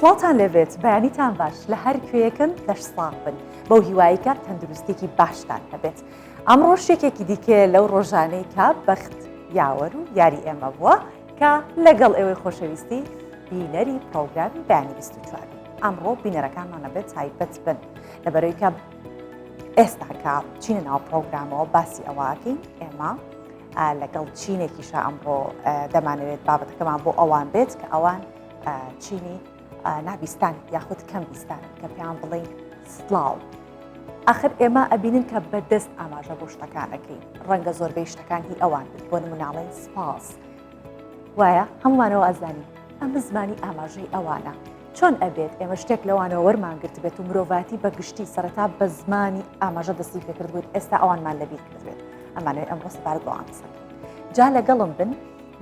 سڵاتان لەبێت بەیانیتان باش لە هەر کوێیەکن دەشساق بن بەو هیواییکە تەندروستێکی باشتان هەبێت ئەمڕۆ شتێکێکی دیکە لەو ڕۆژانەی کە بەخت یاوەر و یاری ئێمە بووە کە لەگەڵ ئێوەی خۆشەویستی بینەری پرۆگرامی بەیانی 24 ئەمڕۆ بینەرەکانمان بێت تایبەت بن لەبەرەوەی کە ئێستا کە چینە ناو پرۆگرامەوە باسی ئەوواکەین ئێمە لەگەڵ چینێکیشە ئەمڕۆ دەمانەوێت بابەتەکەمان بۆ ئەوان بێت کە ئەوان چینی نابیستان یاخود کەم بیستان کە پێیان بڵێن سڵاو ئاخر ئێمە ئەبینن کە بەدەست ئاماژە بۆ شتەکانەکەی ڕەنگە زۆربەی شتەکان هی ئەوان بێت بۆ نموناڵێن سپاس وایە هەمومانەوە ئەزانین ئەمە زمانی ئاماژەی ئەوانە چۆن ئەبێت ئێمە شتێک لەوانەوە وەرمانگرت بێت و مرۆڤاتی بە گشتی سەرەتا بە زمانی ئاماژە دەستی پێکرد بێت ئێستا ئەوانمان لەبیر کردوێت ئەمانەوەی ئەمڕۆ سپارەت بۆ ئەم قسەکەین جا لەگەڵم بن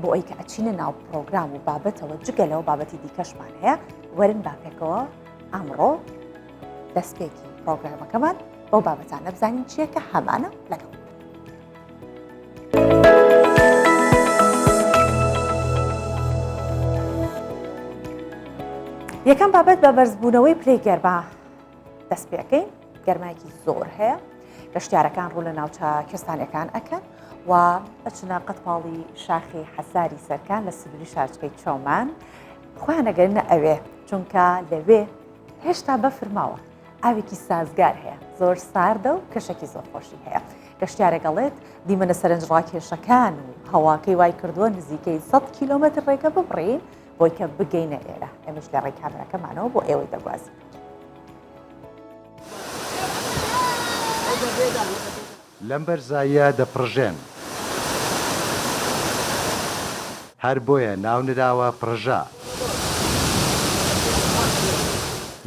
بۆ ئەوی کە ئەچینە ناو پرۆگرام و بابەتەوە جگە لەوە بابەتی دیکەشمان هەیە وەرن باپێکەوە ئەمڕۆ دەستپێکی پرۆگرامەکەمان بۆ بابەتانە بزانین چییە کە هەمانە لەگەڵ یەکەم بابەت بە بەرزبوونەوەی پلەی گەرما دەست پێەکەین گەرمایەکی زۆر هەیە گەشتیارەکان ڕوو لە ناوچە کوێستانیەکان ئەکەن و ئەچنە قەتپاڵی شاخی حەساری سەرکان لە سبیلی شارچکەی چۆمان خۆیان ئەگەرنە ئەوێ چونکە لەوێ هێشتا بەفر ماوە ئاوێکی سازگار هەیە زۆر ساردە و کەشێکی زۆر خۆشی هەیە گەشتیارەگەڵێت دیمەنە سەرنجڕاکێشەکان و هەواکەی وای کردووە نزیکەی 100 کیلۆمەتر ڕێگە ببڕین بۆی کە بگەینە ئێرە ئێمەش لە ڕێی کامێرەکەمانەوە بۆ ئێوەی دەگوازین لەم بەرزاییە دەپڕژێن هەر بۆیە ناونراوە پڕژە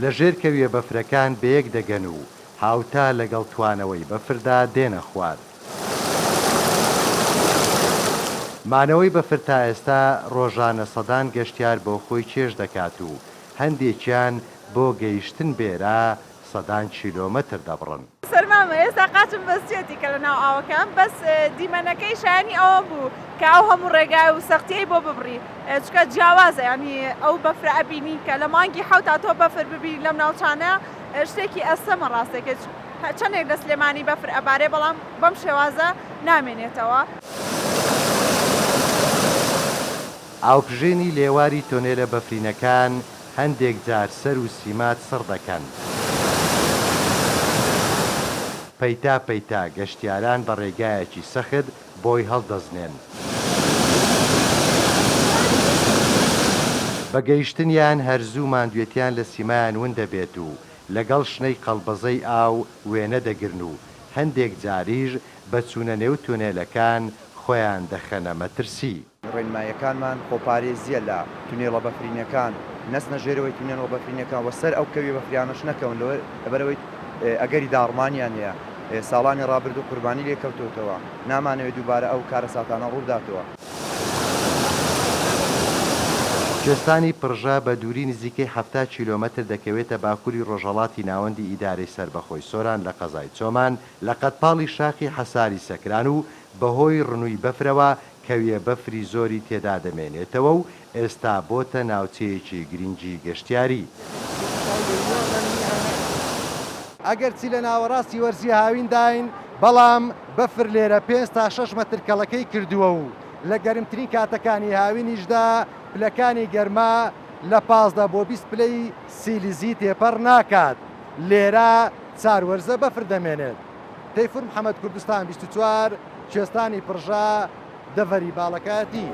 لە ژێر کەویە بەفرەکان بەیەک دەگەن و هاوتا لەگەڵ توانەوەی بەفردا دێنە خوارد مانەوەی بەفر تا ئێستا ڕۆژانە سەدان گەشتیار بۆ خۆی چێژ دەکات و هەندێکیان بۆ گەیشتن بێرە سەدان کیلۆمەتر دەبڕن سەرمامە ئێستا قاچم بەستێتی کە لە ناو ئاوەکان بەس دیمەنەکەی شایانی ئەوە بوو کە ئەو هەموو ڕێگای و سەختیەی بۆ ببڕی چکە جیاوازە ینی ئەو بەفرە ئەبینی کە لە مانگی حەوت تا تۆ بەفر ببینی لەم ناوچانە شتێکی ئەسەمە ڕاستێکە چەندێک لە سلێمانی بەفر ئەبارێ بەڵام بەم شێوازە نامێنێتەوە ئاوپژێنی لێواری تۆنێلە بەفرینەکان هەندێک جار سەر و سیمات سڕ دەکەن پەیتا پەیتا گەشتیاران بە ڕێگایەکی سەخت بۆی هەڵدەزنێن بەگەیشتنیان هەرزوو ماندوێتیان لە سیمایان ون دەبێت و لەگەڵ شنەی قەڵبەزەی ئاو وێنە دەگرن و هەندێک جاریژ بە چوونە نێو تونێلەکان خۆیان دەخەنە مەترسی ڕێنمایەکانمان خۆپارێزیە لە تونێڵە بەفرینەکان نەستنە ژێرەوەی تونێڵە بەفرینەکان وە سەر ئەو کەوی بەفریانەش نەکەون لەوە لەبەرەوەی ئەگەری داڕمانیان هەیە ساڵانی ڕابرد و قوربانی لێکەوتوتەوە نامانەوێت دووبارە ئەو کارە ساتانە ڕووداتەوە کوێستانی پڕژە بە دووری نزیکەی 70 کیلۆمەتر دەکەوێتە باکووری ڕۆژهەڵاتی ناوەندی ئیدارەی سربەخۆی سۆران لە قەزای چۆمان لە قەتپاڵی شاخی حەساری سەکران و بەهۆی ڕنووی بەفرەوە کەویە بەفری زۆری تێدا دەمێنێتەوە و ئێستا بۆتە ناوچەیەکی گرنگی گەشتیاری ئەگەر چی لە ناوەڕاستی وەرزی هاوین داین بەڵام بەفر لێرە 5 تا 6 مەتر کەڵەکەی کردووە و لە گەرمترین کاتەکانی هاوینیشدا پلەکانی گەرما لە 15 بۆ 20 پلەی سیلیزی تێپەڕ ناکات لێرە چاروەرزە بەفر دەمێنێت تەیفور محەممەد کوردستان 24 کوێستانی پڕژە دەڤەری باڵەکەتی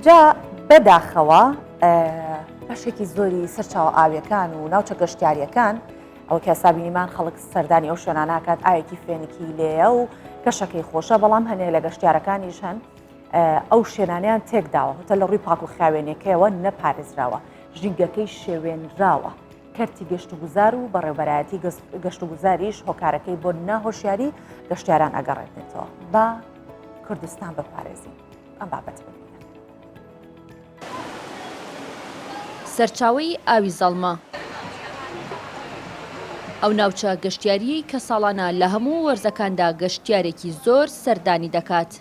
جا بەداخەوە بەشێکی زۆری سەرچاوە ئاویەکان و ناوچە گەشتیاریەکان ئەو کە سابینیمان خەڵک سەردانی ئەو شوێناناکات ئاوێکی فێنکی لێە و کەشەکەی خۆشە بەڵام هەنێ لە گەشتیارەکانیش هەن ئەو شوێنانیان تێکداوە هەتە لە ڕووی پاک و خاوێنەکەیەوە نەپارێزراوە ژینگەکەی شێوێنراوە کەرتی گەشتوگوزار و بەڕێوەبەرایەتی گەشتوگوزاریش هۆکارەکەی بۆ ناهۆشیاری گەشتیاران ئەگەڕێتێتەوە بە کوردستان بپارێزین ئەم بابەت ببینە سەرچاوەی ئاوی زەڵمە ئەو ناوچە گەشتیاری کە ساڵانە لە هەموو وەرزەکاندا گەشتیارێکی زۆر سەردانی دەکات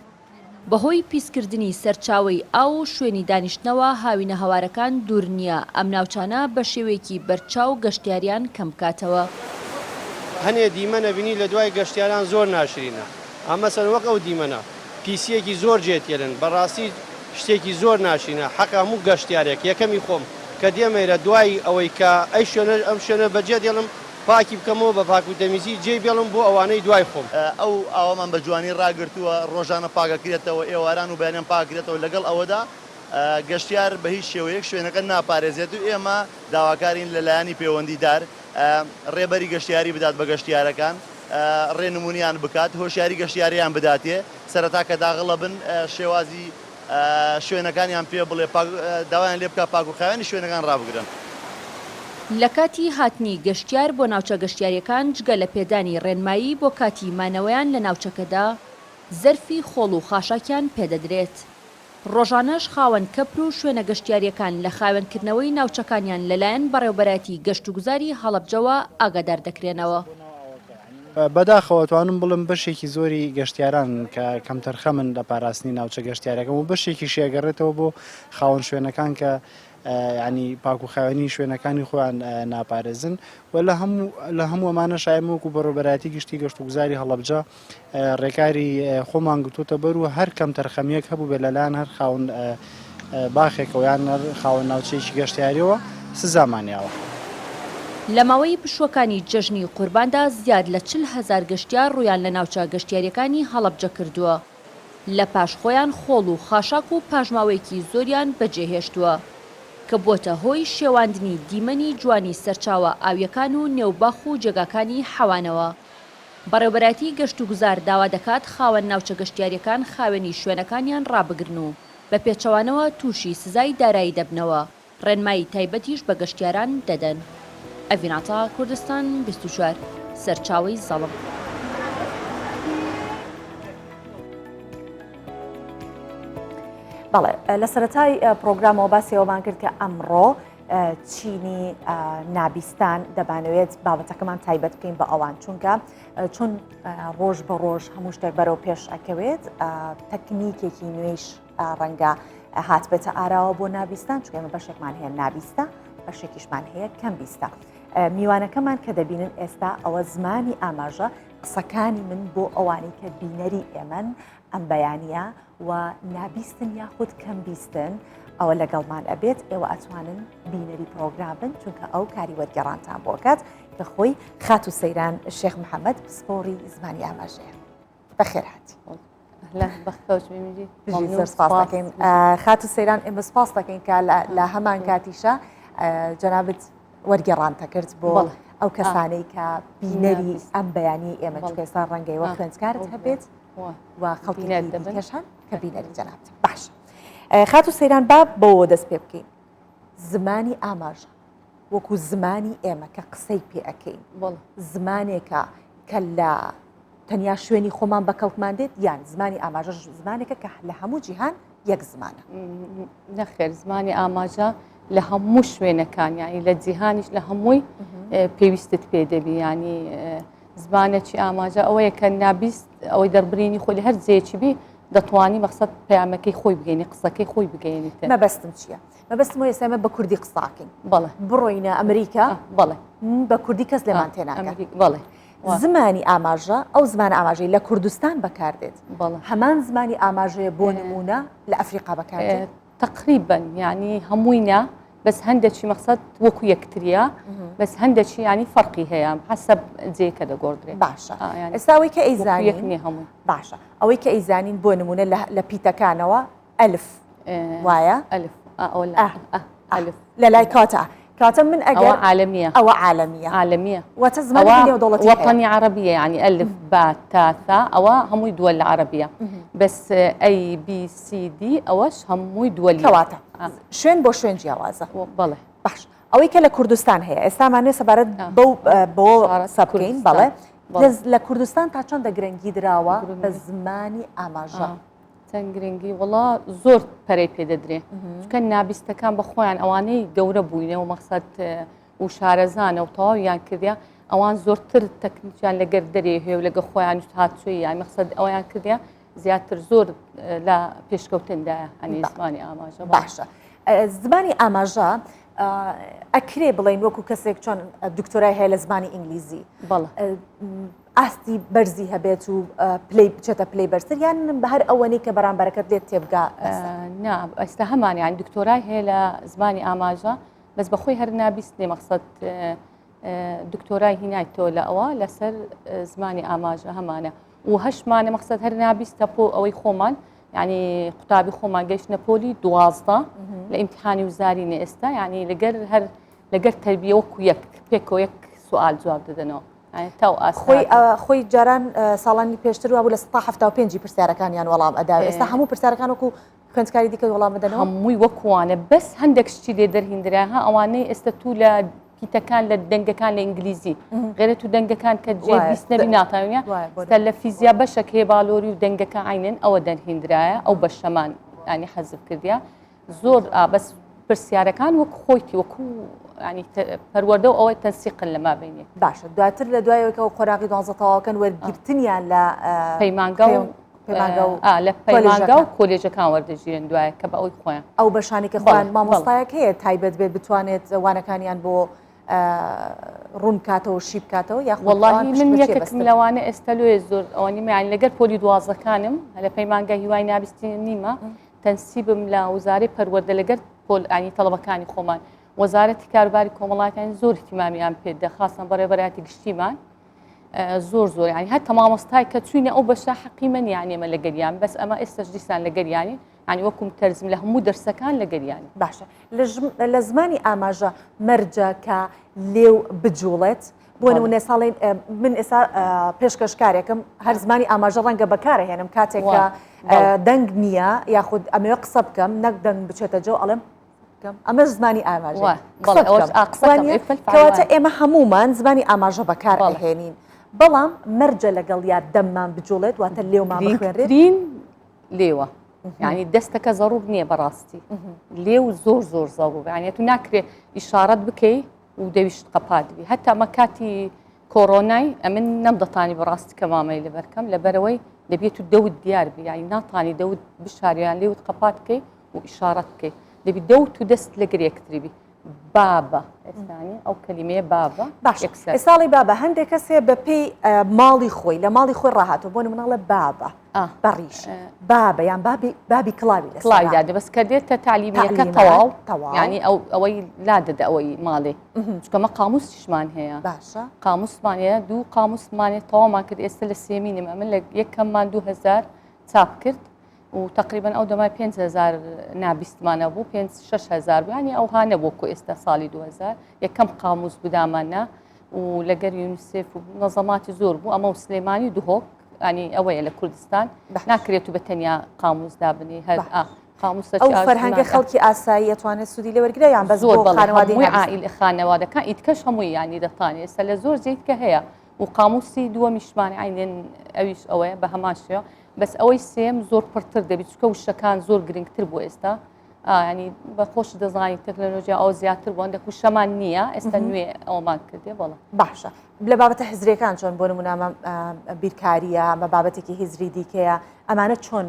بەهۆی پیسکردنی سەرچاوی ئاو و شوێنی دانیشتنەوە هاوینە هەوارەکان دوور نییە ئەم ناوچانە بە شێوەیەکی بەرچاو گەشتیاریان کەم بکاتەوە. هەنێ دیمەنە بینی لە دوای گەشتیاران زۆر ناشرینە، ئەمە سەر وەک ئەو دیمەنە پیسیەکی زۆر جێتێرن، بەڕاستی شتێکی زۆر ناشرینە. حەقا هەموو گەشتیارێک یەکەمی خۆم کە دێمەیرە دوای ئەوەی کە ئەم شوێنە بەجێ دێڵم پاکی بکەمەوە بە پاک و تەمیزی جێ بێڵم بۆ ئەوانەی دوای خۆم. ئەو ئاوامان بە جوانی ڕاگرتووە ڕۆژانە پاکەکرێتەوە، ئێواران و بەیانیان پاکرێتەوە. لەگەڵ ئەوەدا گەشتیار بە هیچ شێوەیەک شوێنەکە ناپارێزێت و ئێمە داواکارین لەلایەنی پەیوەندیدار ڕێبەری گەشتیاری بدات بە گەشتیارەکان، ڕێنمونیان بکات، هۆشیاری گەشتیاریان بداتێ، سەرەتا کە داغڵە بن شێوازی شوێنەکانیان پێ بڵێ داوایان لێ بکە پاک و خاوێنی شوێنەکان ڕابگرن. لە کاتی هاتنی گەشتیار بۆ ناوچە گەشتیاریەکان جگە لە پێدانی ڕێنمایی بۆ کاتی مانەوەیان لە ناوچەکەدا زەرفی خۆڵ و خاشاکیان پێدەدرێت. ڕۆژانەش خاوەن کەپر و شوێنە گەشتیاریەکان لە خاوێنکردنەوەی ناوچەکانیان لەلایەن بەڕێوەبەرەتی گەشتوگوزاری هەڵەبجەوە ئاگادار دەکرێنەوە. بەداخەوەتوانم بڵم بەشێکی زۆری گەشتیاران کە کەمتەرخە من لە پاراستنی ناوچە گەشتیارەکەم و بەشێکی شێگەڕێتەوە بۆ خاوەن شوێنەکان کە ینی پاک و خاوێنی شوێنەکانی خۆیان ناپارێزن و لە هەموو ئەمانە شایەن وەکو بەڕێوەبەراتی گشتی گەشتوگوزاری هەڵەبجە ڕێکاری خۆمان گرتوتە بەر و هەر کەم تەرخەمیەک هەبوو بێ لەلایەن هەر خاوەن باخێکەوە یان خاوەن ناوچەیەکی گەشتیاریەوە سزامانیاوە. لە ماوەی پشوەکانی جەژنی قورباندا زیاد لە 40,000 گەشتیار ڕویان لە ناوچە گەشتیاریەکانی هەڵەبجە کردووە. لە پاش خۆیان خۆڵ و خاشاک و پاژماوەیەکی زۆریان بەجێهێشتووە کە بۆتە هۆی شێواندنی دیمەنی جوانی سەرچاوە ئاویەکان و نێوباخ و جێگاکانی حەوانەوە. بەڕێوەبەراتی گەشتوگوزار داوا دەکات خاوەن ناوچە گەشتیاریەکان خاوێنی شوێنەکانیان ڕابگرن و بە پێچەوانەوە تووشی سزای دارایی دەبنەوە. ڕێنمایی تایبەتیش بە گەشتیاران دەدەن. ئەڤیناتا کوردستان 24 سەرچاوەی زەڵم. بەڵێ لە سەرەتای پرۆگرامەوە باسیەوەمان کرد کە ئەمڕۆ چینی نابیستان دەبانەوێت بابەتەکەمان تایبەت بکەین بە ئەوان چونکە چون ڕۆژ بە ڕۆژ هەموو شتێک بەرەو پێش ئەکەوێت تەکنیکێکی نوێش ڕەنگە هات بێتە ئاراوە بۆ نابیستان چونکە ئێمە بەشێکمان هەیە نابیستە بەشێکیشمان هەیە کەم بیستە. میوانەکەمان کە دەبینن ئێستا ئەوە زمانی ئاماژە قسەکانی من بۆ ئەوانی کە بینەری ئێمن ئەم بەیانە و نابیستن یاخود کەم بیستن ئەوە لەگەڵمان ئەبێت ئێوە ئەتوانن بینەری پرۆگرام بن چونکە ئەو کاری وەرگێڕانتان بۆکات کە خۆی خات و سەیران شێخ محەممەد پسپۆری زمانی ئاماژەیە. بەخێر هاتی خات و سەیران ئێمە سپاس دەکەین کە لە هەمان کاتیشە جەنابەت وەرگێڕانتە کرد بۆ ئەو کەسانەی کە بینەری ئەم بەیانی ئێمە چکەستا ڕەنگەی وە خوێندکارت هەبێت و خەڵکیکەشان کە بینەری جەنابێت. باش خات و سەیران با بەوە دەست پێ بکەین زمانی ئاماژە وەکو زمانی ئێمە کە قسەی پێ ئەەکەین زمانێکە کە لە تەنیا شوێنی خۆمان بەکەڵکمان دێت یان زمانی ئاماژە زمانێکە کە لە هەموو جیهان یەک زمانە. نەخێر زمانی ئاماژە لە هەموو شوێنەکان ینی لە جیهانیش لە هەمووی پێویستت پێ دەبی ینی زمانێکی ئاماژە ئەوەیە کە نابیست ئەوەی دەربڕینی خۆی لە هەر جێکی بی دەتوانی مەقسەد پەیامەکەی خۆی بگەینی قسەکەی خۆی بگەینیت. مەبەستم چییە؟ مەبەستم وە ئێستا بە کوردی قساکەین. بەڵێ بڕۆینە ئەمریکا بەڵێ بە کوردی کەس لێمان تێناکات. بەڵێ زمانی ئاماژە ئەو زمان ئاماژەی لە کوردستان بەکاردێت هەمان زمانی ئاماژەیە بۆ نمونە لە ئەفریقا بەکاردێت تقریبا ینی هەمووینە بەس هەندێکی مەقسەد وەکو یەکتریە بەس هەندێکی ینی فەرقی هەیە حەسەب جێکە دەگۆڕدرێت. باشە ئێستاوەی کە ئەیزانین هەمووی باشە ئەوەی کە ئەیزانین بۆ نمونە لە پیتەکانەوە ئەلف وایە لە لای کاتە کاتە من ئەگەر عالمیە ئەوە عالمیە واتە زمانی نێودەوڵەتی وەطنی عربیە ینی ئەلف با تا ثا ئەوە هەمووی دووەل لە عربیە بەس ABCD ئەوەش هەمووی دووەلی کەواتە شوێن بۆ شوێن جیاوازە. بەڵێ باش ئەوەی کە لە کوردستان هەیە ئێستامانێ سەبارەت بۆ سەبکەین بەڵێ لە کوردستان تا چەندە گرنگی دراوە بە زمانی ئاماژە؟ چەند گرنگی وڵا زۆر پەرەی پێدەدرێ چکە نابیستەکان بە خۆیان ئەوانەی گەورە بووینە و مەقسەد و شارەزانە و تەواویان کردیا ئەوان زۆرتر تەکنیکیان لەگەر دەرێ هەیە و لەگە خۆیان هاتچۆی یان مەقسەد ئەویان کردیا زیاتر زۆر لە پێشکەوتندایە هەنی زمانی ئاماژە. باشە زمانی ئاماژە ئەکرێ بڵین وەکو کەسێک چۆن دکتۆرای هەیە لە زمانی ئینگلیزی بەڵێ ئاستی بەرزی هەبێت و پلی بچێتە پلی بەرزتر یان بە هەر ئەوەنی کە بەرامبەرەکەت لێت تێبگا؟ نا ئێستا هەمان یان دکتۆرای هەیە لە زمانی ئاماژە بەس بەخۆی هەر نابیستێ مەقسەد دکتۆرای هینایتەوە لە ئەوە لەسەر زمانی ئاماژە هەمانە و هەشمانە مەقسەد هەر نابیستە بۆ ئەوەی خۆمان ینی قوتابی خۆمان گەیشتنە پۆلی 12 لە ئیمتحانی وزارینە ئێستا ینی لەگەر تەربیە وەکو یەک پێکەوە یەک سوال جواب دەدەنەوە خۆی جاران ساڵانی پێشتر وابوو لە 1970 پرسیارەکانیان وەڵام ئەدا ئێستا هەموو پرسیارەکان وەکو خوێندکاری دیکە وەڵام بدەنەوە هەمووی وەکوانە بەس هەندێک شتی لێ دەرهێنراها ئەوانەی ئێستا تو لە پیتەکان لە دەنگەکان لە ئینگلیزی غێرەت و دەنگەکان کە جێبیست نەبی ناتوانە لە فیزیا بەشەک هەیە باڵۆری و دەنگەکە عینن ئەوە دەرهێنرایە ئەو بەشەمان ینی حەزف کردیا زۆر بەس پرسیارەکان وەکو خۆیتی وەکو ینی پەروەردە و ئەوەی تەنسیقن لە مابینێ. باشە دواتر لە دوایەوەکەەوە خۆراقی 12تەواوەکەن وەرگرتنیان لە پەیمانگە لە پەیمانگە و کۆلێژەکان وەردەژیرن دوایە کە بە ئەوی خۆیان ئەو بەشانی کە خۆیان مامۆستایەک هەیە تایبەت بێت بتوانێت وانەکانیان بۆ ڕوون کاتەوە شیب کاتەوە یا وەڵاهی من یەکێکم لەوانە ئێستا لێ زۆر ئەوەنی میان لەگەر پۆلی 12ەکانم لە پەیمانگە هیوای نابیستنی نیمە تەنسیبم لە وزارەی پەروەردە لەگەر پۆلانی تەڵەبەکانی خۆمان وەزارەتی کاروباری کۆمەڵاتیان زۆر احتیمامیان پێدە خاصن بەڕێبەراتی گشتیمان زۆر زۆر ینی هەتا مامۆستای کە چوینە ئەو بەشە حەقیمەنی یانێمە لە گەریان بەس ئەمە ئێستاش دیسان لە گەریانی ینی وەکوم تەرزم لە هەموو دەرسەکان لە گەریانی. باشە لە زمانی ئاماژە مەرجە کە لێو بجوڵێت بۆ نمونە ساڵین من ئێستا پێشکەشکارێکم هەر زمانی ئاماژە ڕەنگە بەکارهێنم کاتێککە دەنگ نییە یاخود ئەمەوە قسە بکەم نەک دەنگ بچێتە جۆ ئەڵێم ئەمە زمانی ئاماژە کەواتە ئێمە هەمومان زمانی ئاماژە بەکار ئەهێنین بەڵام مەرجە لەگەڵ یا دەممان بجوڵێت واتە لێومان بخوێنرێن لێوە ینی دەستەکە زەڕوب نییە بەڕاستی لێو زۆر زۆر زەڕوب ینی تو ناکرێ ئیشارەت بکەی و دەویشت قەپاتبی هەتا ئەمە کاتی کۆڕۆنای ئەمن نەمدەتانی بەڕاستی کە مامەی لەبەرکەم لەبەرەوەی دەبێت و دەوت دیار بی ینی ناتانی دەوت بشاریان لێوت قەپات بکەی و ئیشارەت بکەی دەبی دەوت و دەست لە گرێکتریبی بابە ئێستانی ئەو کەلیمەیە بابە باش ئێساڵی بابە هەندێک کەسێ بە پێی ماڵی خۆی لە ماڵی خۆی ڕاهاتەوە بۆ مناڵە بابە بەڕیش بابە یان بابی کڵاوی کڵاویدادە بەس کە دێتە تعلیمیەکە تەواو ینی ئەوەی لا دەدە ئەوەی ماڵێ چکەمە قاموسیشمان هەیە باشە قاموسمانەیە دوو قاموسمانێت تەواومان کرد ئێستا لە سێمینم ئەمە لە یەکەممان 2000 چاپ کرد و تقریبا ئەو دەمای 5,000 نابیستمانە بوو 5,000 ینی ئەو هانە بۆ کۆ ئێستا ساڵی 2000 یەکەم قاموس بدامانە و لەگەر یونیسف و نەزەماتی زۆر بوو ئەمە و سلێمانی دوهۆک ینی ئەوەیە لە کوردستان ناکرێت و بە تەنیا قاموس دابنی هەر قاموسە ئەو فەرهەنگە خەڵکی ئاسایی ئەتوانێت سوودی لێ وەرگرە یان بە زۆر عائیل خانەوادەکان ئیتکەش هەمووی ینی دەتوانێت ئێستا لە زۆر جێیتکە هەیە و قاموسی دووەمیشمان عینێن ئەویش ئەوەیە بە هەماشەوە بەس ئەوەی سێم زۆر پڕتر دەبێت چکە وشەکان زۆر گرنگتر بوو ئێستا ینی بەخۆش دەزانی تەکنۆلۆژیا ئەو زیاتر بوون دەکو شەمان نییە ئێستا نوێ ئەومان کردێ بەڵە باشە لە بابەتە حزرەکان چۆن بۆ نمونامە بیرکاریە بە بابەتێکی هیزری دیکەیە ئەمانە چۆن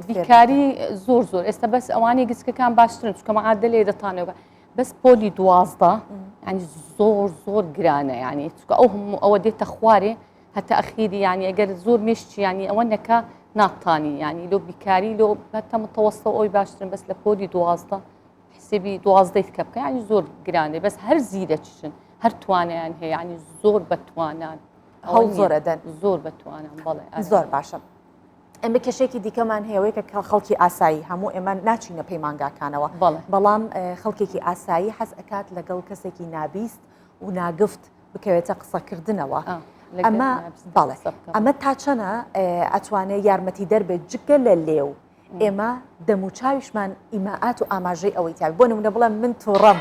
بیرکاری زۆر زۆر ئێستا بەس ئەوانی گچکەکان باشترن چکە مەعادە لێ دەتانەوە بەس پۆلی 12 ینی زۆر زۆر گرانە ینی چکە ئەوە دێتە خوارێ هەتا ئەخیری ینی ئەگەر زۆر مشتی ینی ئەوە نەکە ناتانی ینی لۆ بیکاری لۆ هەتا متەوەستە ئەوی باشترن بەس لە پۆلی 12 حسێبی 12 کە بکە ینی زۆر گرانێ بەس هەر زیرە چشن هەر توانیان هەیە ینی زۆر بەتوانان هەڵ زۆرەدەن زۆر بەتوانان بەڵێ زۆر باشە ئەمە کێشێکی دیکەمان هەیەوەی کە خەڵکی ئاسایی هەموو ئێمە ناچینە پەیمانگاکانەوە بەڵام خەڵکێکی ئاسایی حەز ئەکات لەگەڵ کەسێکی نابیست و ناگفت بکەوێتە قسەکردنەوە ئەمە بەڵێ ئەمە تا چەنە ئەتوانێت یارمەتی دەربێت جگە لە لێو ئێمە دەموچاویشمان ئیماعات و ئاماژەی ئەوەی تا بۆ نمونە بڵێم من تووڕەم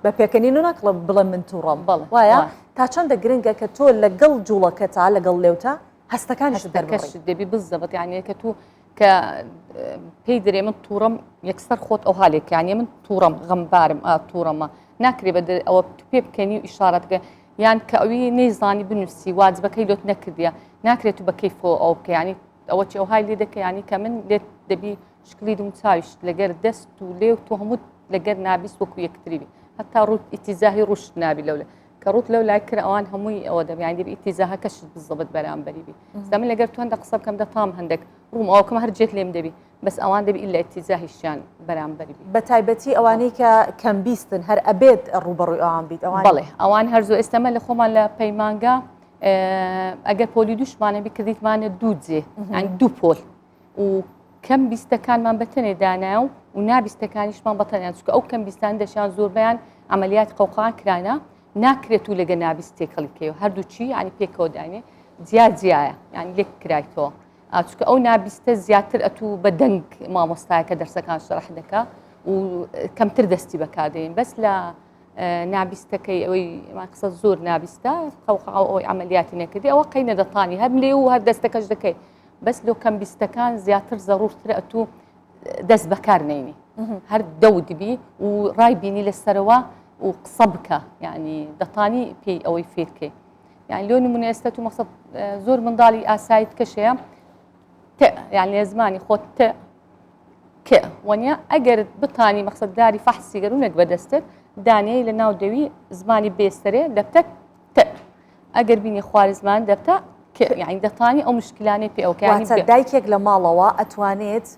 بە پێکەنین و ناکڵە بڵێ من تووڕەم وایە تا چەندە گرنگە کە تۆ لەگەڵ جوڵەکە تا لەگەڵ لێوتە هەستەکانش دەرکەش دەبی بزەبەت یانەیە کە تو کە پێی درێ من تووڕەم یەکسەر خۆت ئەو حالێک یانێ من تووڕەم غەمبارم تووڕەمە ناکرێ بە ئەوە پێ بکەنی و ئیشارەتەکە یان کە ئەوی نەیزانی بنووسی واجبەکەی لۆت نەکردیە ناکرێت و بە کەیفۆ ئەو بکە ینی ئەوە ئەو های لێ دەکە ینی کە من لێت دەبی شکلی دم چاویشت لەگەر دەست و لێ و تۆ هەموو لەگەر نابیست وەکو یەکتری بی هەتا ڕوت ئیتیزاهی ڕوشت نابی لەولە کە ڕوت لەو لای کرد ئەوان هەمووی ئەوە دەبیان دەبی ئیتیزاهەکەشت بزەبت بەرامبەری بی ستا من لەگەر توان دە قسە بکەم دەتام هەندێک ڕووم ئەوکەم هەرجێت لێم دەبی بەس ئەوان دەبی ئیلا ئیتیزاهیشیان بەرامبەری بی بە تایبەتی ئەوانەی کە کەمبیستن هەر ئەبێت ڕوبەڕووی ئەوان بیت ئەوان بەڵێ ئەوان هەرزۆ ئێستەمە لە خۆمان لە پەیمانگا ئەگەر پۆلی دووشمانە بی کردیتمانە دوو جێ ئەنی دوو پۆل و کەم بیستەکانمان بەتەنێ دانایە و نابیستەکانیشمان بەتەنیان چکە ئەو کەم بیستان دەشیان زۆربیان ئەمەلیات قەوقان کرانە ناکرێت و لەگە نابیست تێکەڵیکەوە هەردوو چی ینی پێکەوە داینێ جیایە ینی لێک کرایتەوە چکە ئەو نابیستە زیاتر ئەتوو بە دەنگ مامۆستایەکە دەرسەکان شەڕح دەکا و کەمتر دەستی بەکاردێن بەس لە نابیستەکەی ئەوەی قسە زۆر نابیستە قەوقع ئەوی ئەمەلیاتی نەکردی ئەوە قەی نەدەتانی هەم لێ و هەر دەستەکەش دەکەی بەس لەو کەم بیستەکان زیاتر زەڕورترە ئەتوو دەست بەکار نینی هەر دەودبی و ڕای بینی لەسەرەوە و قسە بکە ینی دەتانی پێی ئەوەی فێرکەی یان لۆ نمونە ئێستا و مەقسەد زۆر منداڵی ئاسایت کەشەیە یان لێ زمانی خۆت کە وەنیا ئەگەر بتانی مەقسەدداری فەحسی گەرونێک بەدەستت دانەیە لە ناو دەوی زمانی بێستەرێ دەبتە ئەگەر بینی خوارزمان دەبتە یعنی دەتانی ئەو مشکلانەی پێ ئەوکانی دایکێک لە ماڵەوە ئەتوانێت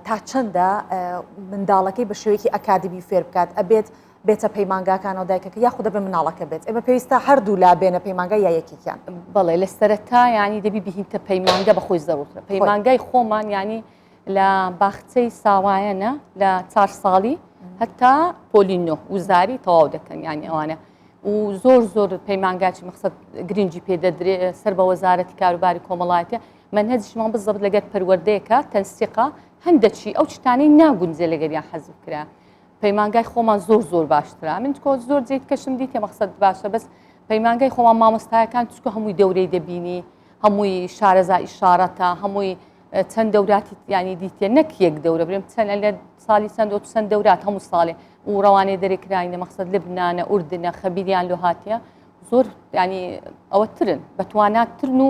تا چەندە منداڵەکەی بە شێوەیەکی ئەکادمی فێر بکات ئەبێت بێتە پەیمانگاکانەوە دایکەکە یاخودە بە مناڵەکە بێت ئێمە پێویستە هەردوو لا بێنە پەیمانگا یا یەکێکیان بەڵێ لە سەرەتا ینی دەبی بهینتە پەیمانگە بەخۆی زەڕوترە پەیمانگای خۆمان ینی لە باخچەی ساوایەنە لە 4 ساڵی هەتا پۆلینۆ وزاری تەواو دەکەن ینی ئەوانە و زۆر پەیمانگاچی مەقسەد گرنگی پێدەدرێ سەر بە وەزارەتی کاروباری کۆمەڵایەتە منهجشمان بزەبت لەگەر پەروەردەیەکە تەنسیقا هەندێکی ئەو چتانەی ناگونجێ لەگەریان حەزم کرا پەیمانگای خۆمان زۆر باشترا من تکۆ زۆر جێت کەشم دیتێ مەقسەد باشە بەس پەیمانگای خۆمان مامۆستایەکان چکە هەمووی دەورەی دەبینی هەمووی شارەزا ئیشارەتە هەمووی چەند دەوراتی ینی دیتێ نەک یەک دەورە برێم چەند لە ساڵی چەند دەورات هەموو ساڵێ و ڕەوانەی دەرێکراینە مەقسەد لبنانە ئوردنە خەبیریان لۆ هاتیە زۆر ینی ئەوە ترن بەتواناترن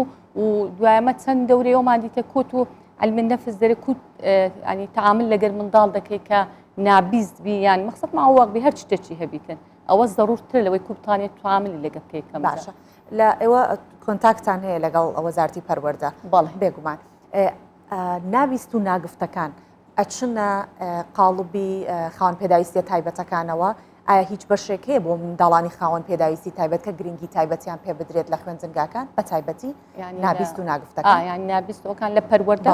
و دوایەمە چەند دەورەیەوەمان دیتە کۆت و علمن نەفس دەرە کووت ینی تعامل لەگەر منداڵ دەکەی کە نابیست بی یان مەقسەد ماوەق بی هەر شتێکی هەبیتن ئەوە زەڕورترە لەوەی کوبتانێت تعاملی لەگەر بکەیکەم باشە لە ئێوە کۆنتاکتان هەیە لەگەڵ وەزارەتی پەروەردە بەڵێ بێگومان نابیست و ناگفتەکان ئەچنە قاڵبی خاوەن پێداویستیە تایبەتەکانەوە ئایا هیچ بەشێک هەیە بۆ منداڵانی خاوەن پێداویستی تایبەت کە گرنگی تایبەتیان پێ بدرێت لە خوێنجنگاکان بە تایبەتی نابیست و ناگفتەکان یان نابیستەکان لە پەروەردە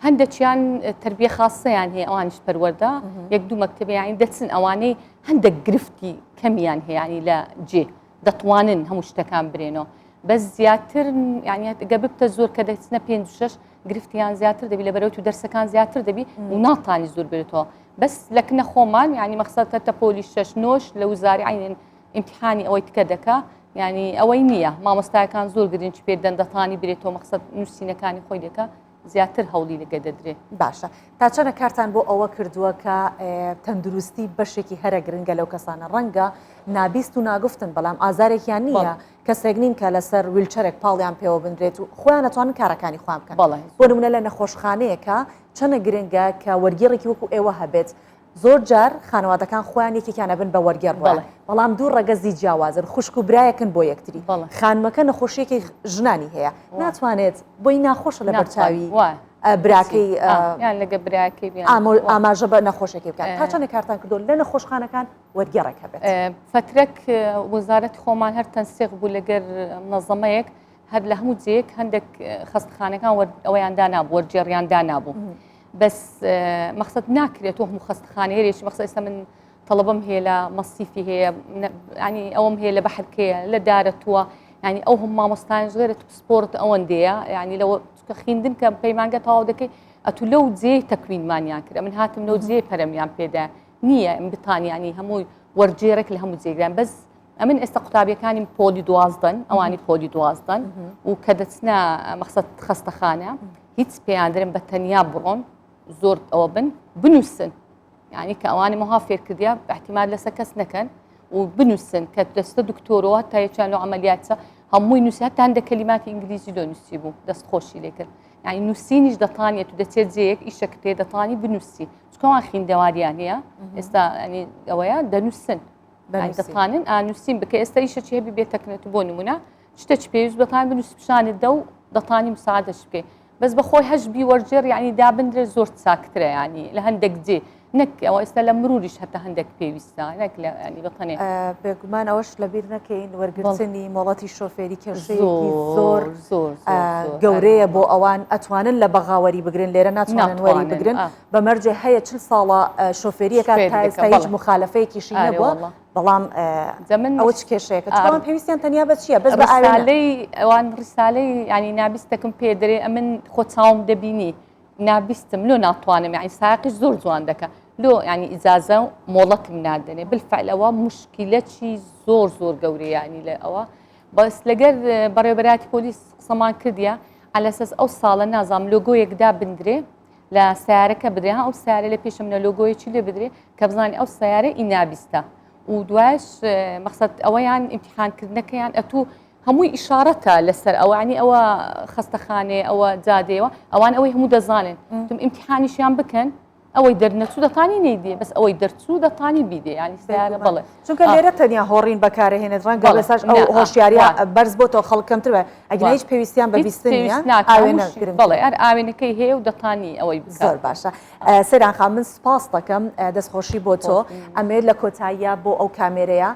هەندێکیان تربیە خاصەیان هەیە ئەوانش پەروەردە یەک دوو مەکتەبە یانی دەچن ئەوانەی هەندێک گرفتی کەمیان هەیەانی لە جێ دەتوانن هەموو شتەکان برێنەوە بەس زیاتر ینی گە ببتە زۆر کە دەچنە 5-6 گرفتیان زیاتر دەبی لە بەرەوت و دەرسەکان زیاتر دەبی و ناتانی زۆر بێتەوە بەس لەکنە خۆمان ینی مەقسەدە تە پۆلی 6 نۆش لە وزاری عینن ئیمتحانی ئەوەی تکە دەکا ینی ئەوەی نییە مامۆستایەکان زۆر گرنگ پێدەن دەتانی برێتەوە مەقسەد نووسینەکانی خۆی دەکە زیاتر هەوڵی لەگە دەدرێت باشە تا چەنە کارتان بۆ ئەوە کردووە کە تەندروستی بەشێکی هەرە گرنگە لەو کەسانە ڕەنگە نابیست و ناگفتن بەڵام ئازارێکیان نییە کەسێک نین کە لەسەر ویلچەرێک پاڵیان پێوە بنرێت و خۆیان نەتوانن کارەکانی خۆیان بکەن بۆ نمونە لە نەخۆشخانەیەکە چەنە گرنگە کە وەرگێڕێکی وەکو ئێوە هەبێت زۆر جار خانەوادەکان خۆیان یەکێکیانە بن بە وەرگێڕ بەڵام دوو ڕەگەزی جیاوازن خوشک و برایەکن بۆ یەکتری خانمەکە نەخۆشیەکی ژنانی هەیە ناتوانێت بۆی ناخۆشە لە بەرچاوی براکەی یان لەگە براکەی ئاماژە بە نەخۆشێکی بکات تا چەندە کارتان کردو لە نەخۆشخانەکان وەرگێڕێک هەبێت فترێک وەزارەتی خۆمان هەر تەنسیق بوو لەگەر منەظەمەیەک هەر لە هەموو جێک هەندێک خەستخانەکان ئەوەیان دانابوو وەرگێڕیان دانابوو بەس مەقسەد ناکرێت هەموو خەستخانەیە هێرێکی مەقسەد ئێستا من تەڵەبەم هەیە لە مەسیفی هەیە ینی ئەوەم هەیە لە بەحرکەیە لە دارەتووە ینی ئەو هەم مامۆستایان غێرە سپۆرت ئەوەندەیە ینی لەوە خوێندن کە پەیمانگە تەواو دەکەی ئەتو لەو جێ تەکوینمانیان کرد من هاتم لەو جێ پەرەمیان پێدا نییە بتانیانی هەمووی وەرجێرەك لە هەموو جێگران بەس ئەمن ئێستا قوتابیەکانی پۆلی دوازدەن ئەوانی پۆلی دوازدەن و کە دەچنە مەقسەد خەستەخانە هیچ پێیان درێن بە تەنیا بڕۆن زۆر ئەوە بنووسن یعنی کە ئەوانی مەها فێرکردیا احتیمال لەسەر کەس نەکەن و بنووسن کە دەستە دکتۆرەوە تا یەکیان لەو عەمەلیاتە هەمووی نووسیات تا هەندێک کەلیماتی ئینگلیزی دۆنووسی بوو دەستخۆشی لێ کرد یعنی نووسینیش دەتوانێت و دەچێت جەیەک ئیشەکە پێ دەتوانی بنووسی چکەوان خوێندەواریان هەیە ئێستا ینی ئەوەیە دەنووسن دەتوانن ئانووسین بکە ئێستا ئیشەکی هەبی بێتەکنێت بۆ نمونە شتێکی پێویست بەتان بنووسی پیشانت دە و دەتوانی مساعدەش بکەیت بەس بەخۆی هەشبی وەرجێر یعنی دابندرێت زۆر چاکترە ینی لە هەندێک جێ نەک ئەوە ئێستا لە مروریش هەتا هەندێک پێویستە نەک لە ینی بەتەنێ بێگومان ئەوەش لەبیر نەکەین وەرگرتنی مۆڵەتی شۆفێری کێشەیەکی زۆر گەورەیە بۆ ئەوان ئەتوانن لە بەغاوەری بگرن لێرە ناتوانن وەری بگرن بەمەرجێ هەیە 40 ساڵە شۆفێریەکە تا ئێستا هیچ مخالفەیەکیشی نەبووە بەڵام ئەوە چ کێشەیەکە چۆن پێویستیان تەنیا بە چییە بەس بەئالەی ئەوان ڕیسالەی ینی نابیستەکەم پێدرێ ئەمن خۆ چاوم دەبینی نابیستم لۆ ناتوانم یعنی ساقیش زۆر جوان دەکە لۆ ینی ئیجازە و مۆڵەتم نادەنێ بالفعل ئەوە مشکلەتی زۆر زۆر گەورەیە ینی لە ئەوە بەس لەگەر بەڕێوەبەراتی پۆلیس قسەمان کردیە على ئەساس ئەو ساڵە نازام لۆگۆیەکدا بندرێ لە سیارەکە بدرێ ئەو سیارە لە پێشم لە لۆگۆیەکی لێ بدرێ کە بزانانی ئەو سیارە ئینابیستە و دوایش مەقسەد ئەوەیان ئیمتیحانکردنەکەیان ئەتوو هەمووی ئیشارەتە لەسەر ئەوە عنی ئەوە خستەخانێ ئەوە جادەوە ئەوان ئەوەی هەموو دەزانن تم ئیمتیحانیشیان بکەن ئەوەی دەرنەچوو دەتانی نەیدێ بەس ئەوەی دەرچوو دەتانی بیدێ ینی سیارە بڵێ چونکە لێرە تەنیا هۆڕین بەکارهێنێت ڕەنگە لەسەر ئەو هۆشیاریە بەرز بۆ تۆ خەڵکەمتر بە ئەگەر هیچ پێویستیان بە بیستنیان بڵێ ئەر ئاوێنەکەی هەیە و دەتانی ئەوەی زۆر باشە سەیران خان من سپاس دەکەم دەستخۆشی بۆ تۆ ئەمێ لە کۆتاییە بۆ ئەو کامێرەیە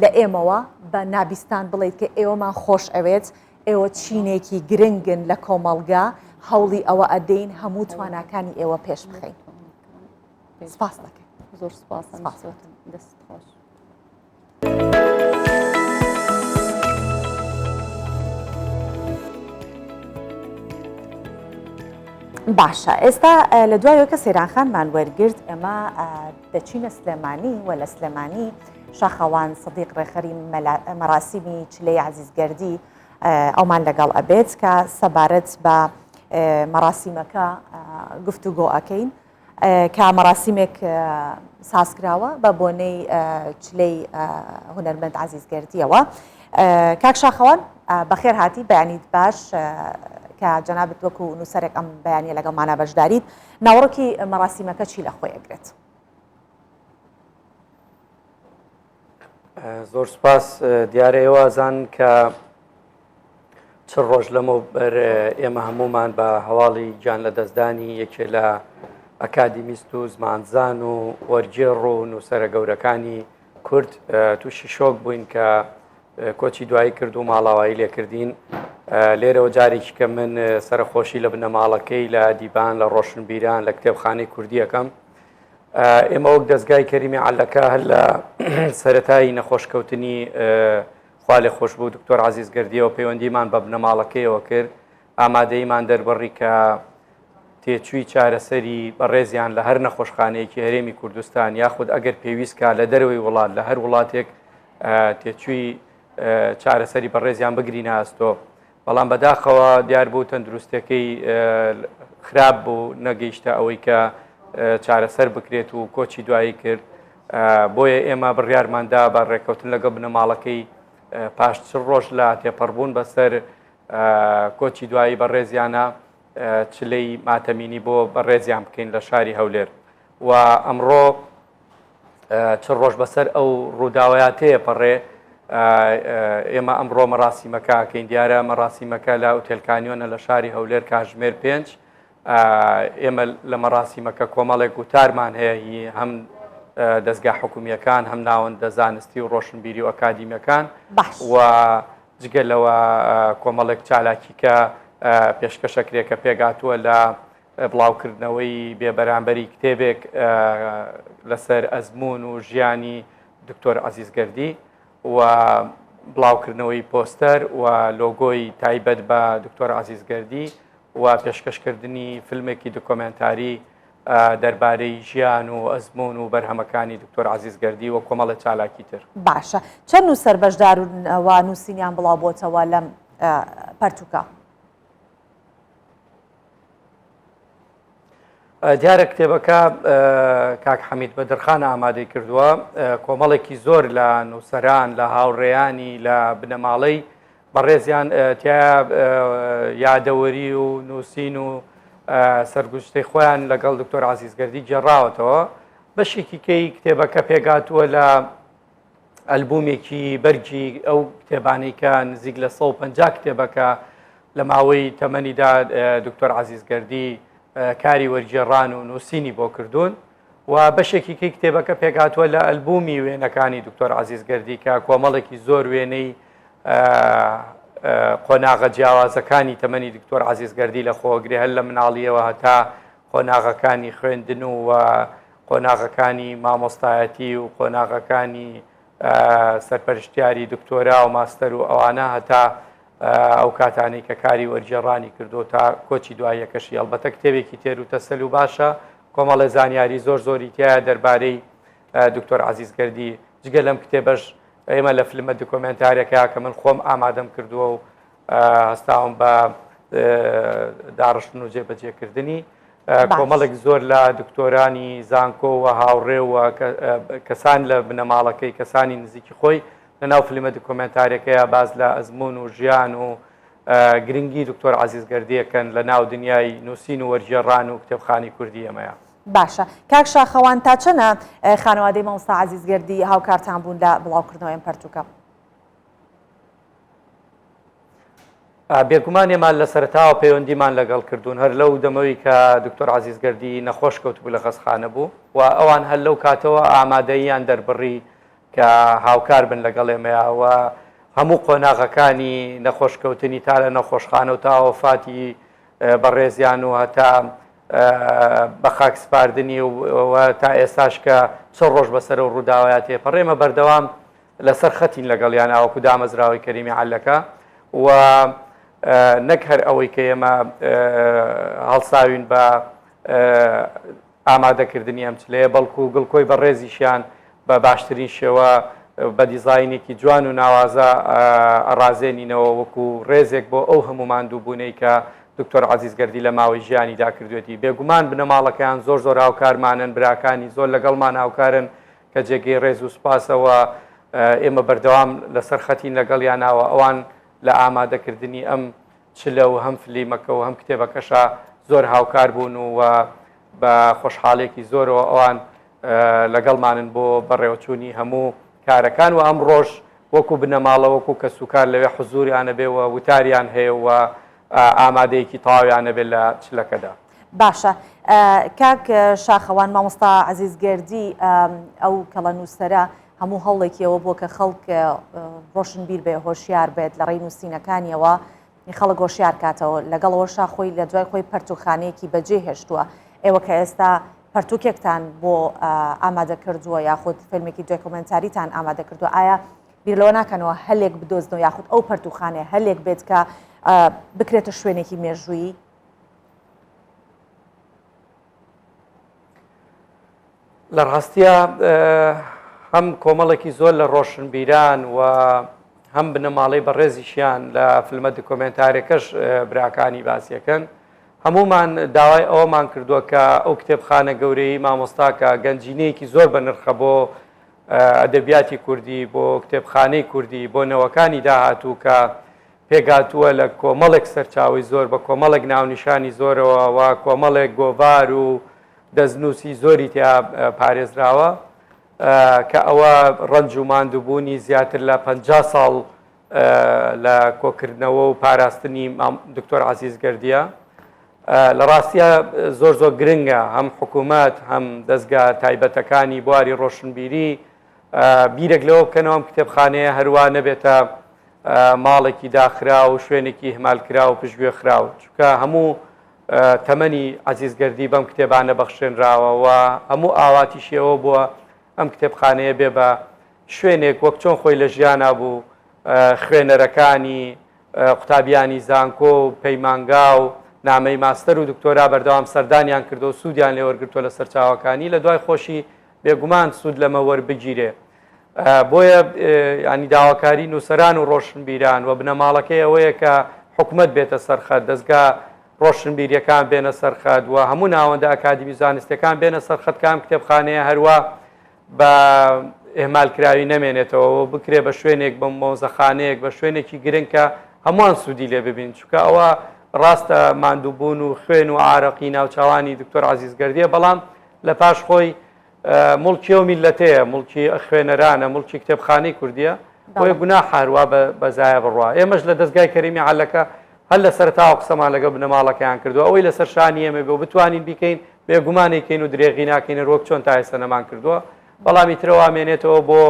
لە ئێمەوە بە نابیستان بڵێیت کە ئێوەمان خۆش ئەوێت ئێوە چینێکی گرنگن لە کۆمەڵگا هەوڵی ئەوە ئەدەین هەموو تواناکانی ئێوە پێش بخەین سپاس دەکەین زۆر سپاس دەست خۆش باشە ئێستا لە دوایەوە کە سەیرانخانمان وەرگرت ئێمە دەچینە سلێمانی و لە سلێمانی شاخەوان سەدیق ڕێخەری مەراسیمی چلەی عەزیزگەردی ئەومان لەگەڵ ئەبێت کە سەبارەت بە مەراسیمەکە گفتوگۆ ئەکەین کە مەراسیمێک سازکراوە بە بۆنەی چلەی هونەرمەند عەزیزگەردیەوە کاک شاخەوان بەخێر هاتی بەیانیت باش کە جەنابەت وەکو نووسەرێک ئەم بەیانیە لەگەڵمانە بەشداریت ناوەڕۆکی مەراسیمەکە چی لە خۆی ئەگرێت زۆر سپاس دیارە ئێوازان کە چ ڕۆژ لەمەوبەر ئێمە هەمومان بە هەواڵی گیان لە دەستدانی یەکێ لە ئەکادیمیست و زمانزان و وەرجێڕ و نووسەرە گەورەکانی کورد تووشی شۆک بووین کە کۆچی دوایی کرد و ماڵاوایی لێکردین لێرەوە جارێکی کە من سەرخۆشی لە بنەماڵەکەی لە دیبان لە ڕۆشنبیران لە کتێبخانەی کوردیەکەم ئێمە وەک دەستگای کەریمی عەلەکە هەر لە سەرەتایی نەخۆشکەوتنی خوا لێ خۆش بوو دکتۆر عەزیزگەردیەوە پەیوەندیمان بە بنەماڵەکەیەوە کرد ئامادەیمان دەربڕی کە تێچووی چارەسەری بەڕێزیان لە هەر نەخۆشخانەیەکی هەرێمی کوردستان یاخود ئەگەر پێویستکە لە دەروی وڵات لە هەر وڵاتێک تێچووی چارەسەری بەڕێزیان بگرینە ئەستۆ بەڵام بەداخەوە دیار بوو تەندروستەکەی خراپ بوو نەگەیشتە ئەوەی کە چارەسەر بکرێت و کۆچی دوایی کرد بۆیە ئێمە بڕیارماندا بە ڕێکەوتن لەگەڵ بنەماڵەکەی پاش چ ڕۆژ لە تێپەڕبوون بەسەر کۆچی دوایی بەڕێزیانە چلەی ماتەمینی بۆ بەڕێزیان بکەین لە شاری هەولێر و ئەمڕۆ چ ڕۆژ بەسەر ئەو ڕووداوایاتەیە پەڕێ ئێمە ئەمڕۆ مەراسیمەکەکەین دیارە مەراسیمەکە لە ئوتێلکانیۆنە لە شاری هەولێر کاتژمێر 5 ئێمە لە مەراسیمەکە کۆمەڵێک گوتارمان هەیە هەم دەستگا حکومیەکان هەم ناوەندە زانستی و ڕۆشنبیری و ئەکادیمیەکان و جگەلەوە کۆمەڵێک چالاکیکە پێشکەشەکرێکە پێگاتووە لە بڵاوکردنەوەی بێبەرامبەری کتێبێک لەسەر ئەزمون و ژیانی دکتۆر عەزیزگەردی و بڵاوکردنەوەی پۆستەر و لۆگۆی تایبەت بە دکتۆر عەزیزگەردی و پێشکەشکردنی فیلمێکی دۆکۆمنتاری دەربارەی ژیان و ئەزمون و بەرهەمەکانی دکتۆر عەزیزگەردی و کۆمەڵە چالاکی تر باشە چەند نووسەر بەشداروا نووسینیان بڵاو بۆتەوە لەم پەرتووکە دیارە کتێبەکە کاک حەمید بەدرخان ئامادەی کردووە کۆمەڵێکی زۆر لە نووسەران لە هاوڕێیانی لە بنەماڵەی بەڕێزیان تیا یادەوەری و نووسین و سەرگوشتەی خۆیان لەگەڵ دکتۆر عەزیزگەردی جێڕاوەتەوە. بەشێکی کەی کتێبەکە پێگاتووە لە ئەلبومێکی بەرگی ئەو کتێبانەی کە نزیک لە 150 کتێبەکە لە ماوەی تەمەنیدا دکتۆر عەزیزگەردی کاری وەرگێڕان و نووسینی بۆ کردوون و بەشێکی کەی کتێبەکە پێگاتووە لە ئەلبومی وێنەکانی دکتۆر عەزیزگەردی کە کۆمەڵێکی زۆر وێنەی قۆناغە جیاوازەکانی تەمەنی دکتۆر عەزیزگەردی لە خۆگرێ هەر لە مناڵیەوە هەتا قۆناغەکانی خوێندن و قۆناغەکانی مامۆستایەتی و قۆناغەکانی سەرپەرشتیاری دکتۆرا و ماستەر و ئەوانە هەتا ئەو کاتانەی کە کاری وەرگێڕانی کردو تا کۆچی دوای یەکەشی هەڵبەتە کتێبێکی تێر و تەسەل و باشە کۆمەڵە زانیاری زۆر زۆری تایە دەربارەی دکتۆر عەزیزگەردی. جگە لەم کتێبەش ئێمە لە فیلمە دۆکۆمنتارێکە کە من خۆم ئامادەم کردووە و هەستاوم بە داڕشتن و جێبەجێکردنی کۆمەڵێک زۆر لە دکتۆرانی زانکۆ و هاوڕێ و کەسان لە بنەماڵەکەی کەسانی نزیکی خۆی لە ناو فیلمە دۆکۆمنتارێکەیە باز لە ئەزمون و ژیان و گرنگی دکتۆر عەزیزگەردیەکەن لە ناو دنیای نووسین و وەرگێڕان و کتێبخانی کوردی ئێمەیە. باشە کاک شاخەوان تا چەنە خانەوادەی مامۆستا عەزیزگەردی هاوکارتان بوون لە بڵاوکردنەوەی ئەم پەرتووکە؟ بێگومان ئێمان لە سەرەتاوە پەیوەندیمان لەگەڵ کردوون هەر لەو دەمەوەی کە دکتۆر عەزیزگەردی نەخۆش کەوتبوو لە خەستخانە بوو و ئەوان هەر لەو کاتەوە ئامادەییان دەربڕی کە هاوکار بن لەگەڵ ئێمەیەوە هەموو قۆناغەکانی نەخۆشکەوتنی تا لە نەخۆشخانە و تا وەفاتی بەڕێزیان و هەتا بە خاک سپاردنی و تا ئێستاش کە چەند ڕۆژ بەسەر و ڕووداوایە تێپەڕێمە بەردەوام لەسەر خەتین لەگەڵیان ئاوەکو دامەزراوەی کەریمی عەلەکە و نەک هەر ئەوەی کە ئێمە هەڵساوین بە ئامادەکردنی ئەم چلەیە بەڵکو و گڵکۆی بەڕێزیشیان بە باشترین شێوە بە دیزاینێکی جوان و ناوازە ئەڕازێنینەوە وەکو ڕێزێک بۆ ئەو هەموو ماندووبوونەی کە دکتۆر عەزیزگەردی لە ماوەی ژیانیدا کردوێتی. بێگومان بنەماڵەکەیان زۆر زۆر هاوکارمانن براکانی زۆر لەگەڵمان هاوکارن کە جێگەی ڕێز و سوپاسەوە ئێمە بەردەوام لەسەر خەتین لەگەڵیاناوە ئەوان لە ئامادەکردنی ئەم چلە و هەم فلیمەکە و هەم کتێبەکەشە زۆر هاوکار بوون و بە خۆشحاڵێکی زۆرەوە ئەوان لەگەڵمانن بۆ بەڕێوەچوونی هەموو کارەکان و ئەم ڕۆژ وەکو بنەماڵە وەکو کەسوکار لەوێ حزوریانە بێ و وتاریان هەیە و ئامادەیەکی تەواویانە بێت لە چلەکەدا. باشە کاک شاخەوان مامۆستا عەزیزگەردی ئەو کەڵە نووسەرە هەموو هەوڵێکیەوە بۆ کە خەڵک ڕۆشنبیر بێ هۆشیار بێت لە ڕێی نووسینەکانیەوە خەڵک هۆشیار کاتەوە لەگەڵەوەشا خۆی لە دوای خۆی پەرتوخانەیەکی بەجێ هێشتووە. ئێوە کە ئێستا پەرتوکێکتان بۆ ئامادە کردووە یاخود فیلمێکی دۆکۆمنتاریتان ئامادە کردووە ئایا بیرلەوە ناکەنەوە هەلێک بدۆزنەوە یاخود ئەو پەرتوخانێ هەلێک بێت کە بکرێتە شوێنێکی مێژوویی؟ لە ڕاستیە هەم کۆمەڵێکی زۆر لە ڕۆشنبیران و هەم بنەماڵەی بەڕێزیشیان لە فیلمە دۆکۆمنتارێکەش براکانی باسیەکەن هەمومان داوای ئەوەمان کردووە کە ئەو کتێبخانە گەورەی مامۆستاکە گەنجینەیەکی زۆر بە نرخە بۆ ئەدەبیاتی کوردی بۆ کتێبخانەی کوردی بۆ نەوەکانی داهاتوو کە پێگاتووە لە کۆمەڵێک سەرچاوی زۆر بە کۆمەڵێک ناونیشانی زۆرەوە و کۆمەڵێک گۆڤار و دەستنووسی زۆری تیا پارێزراوە کە ئەوە ڕەنج و ماندووبوونی زیاتر لە 50 ساڵ لە کۆکردنەوە و پاراستنی دکتۆر عەزیزگەردیە. لە ڕاستیە زۆر زۆر گرنگە هەم حکوومەت هەم دەستگا تایبەتەکانی بواری ڕۆشنبیری بیرێک لەوە بکەنەوە ئەم کتێبخانەیە هەروە نەبێتە ماڵێکی داخرا و شوێنێکی هەمالکرا و پشتگوێ خراوە چونکە هەموو تەمەنی عەزیزگەردی بەم کتێبانە بەخشێنراوە و هەموو ئاواتیشیەوە بووە ئەم کتێبخانەیە بێ بە شوێنێک وەک چۆن خۆی لە ژیانە بوو خوێنەرەکانی قوتابیانی زانکۆ و پەیمانگا و نامەی ماستەر و دکتۆرا بەردەوام سەردانیان کردو و سوودیان لێ وەرگرتووە لە سەرچاوەکانی لە دوای خۆشی بێگومان سوود لەمە وەربگیرێ. بۆیە ینی داواکاری نووسەران و ڕۆشنبیران و بنەماڵەکەی ئەوەیە کە حکوومەت بێتە سەرخەت دەستگا ڕۆشنبیریەکان بێنە سەرخەت و هەموو ناوەندە ئەکادمی زانستیەکان بێنە سەرخەت کام کتێبخانەیە هەروە بە ئێمالکراوی نەمێنێتەوە بکرێ بە شوێنێک بە مۆزەخانەیەک بە شوێنێکی گرنگکە هەمووان سوودی لێ ببین چونکە ئەوە ڕاستە ماندووبوون و خوێن و ئارەقی ناوچوانی دکتۆر عەزیزگەردیە بەڵام لە پاش خۆی مڵکی و میلەتەیە مڵکی خوێنەرانە مڵکی کتێبخانەی کوردیە بۆیە گونا حاروە بەزایە بڕوا ئێمەش لە دەستگای کەریمی عەلەکە هەر لە سەرتاوە قسەمان لەگەڵ بنەماڵەکەیان کردووە ئەوەی لەسەر شانی ئێمە بێ و بتوانین بیکەین بێگومانێکین و درێغی ناکەین ڕۆک چۆن تا ئێستا نەمان کردووە بەڵامی ترەوە مێنێتەوە بۆ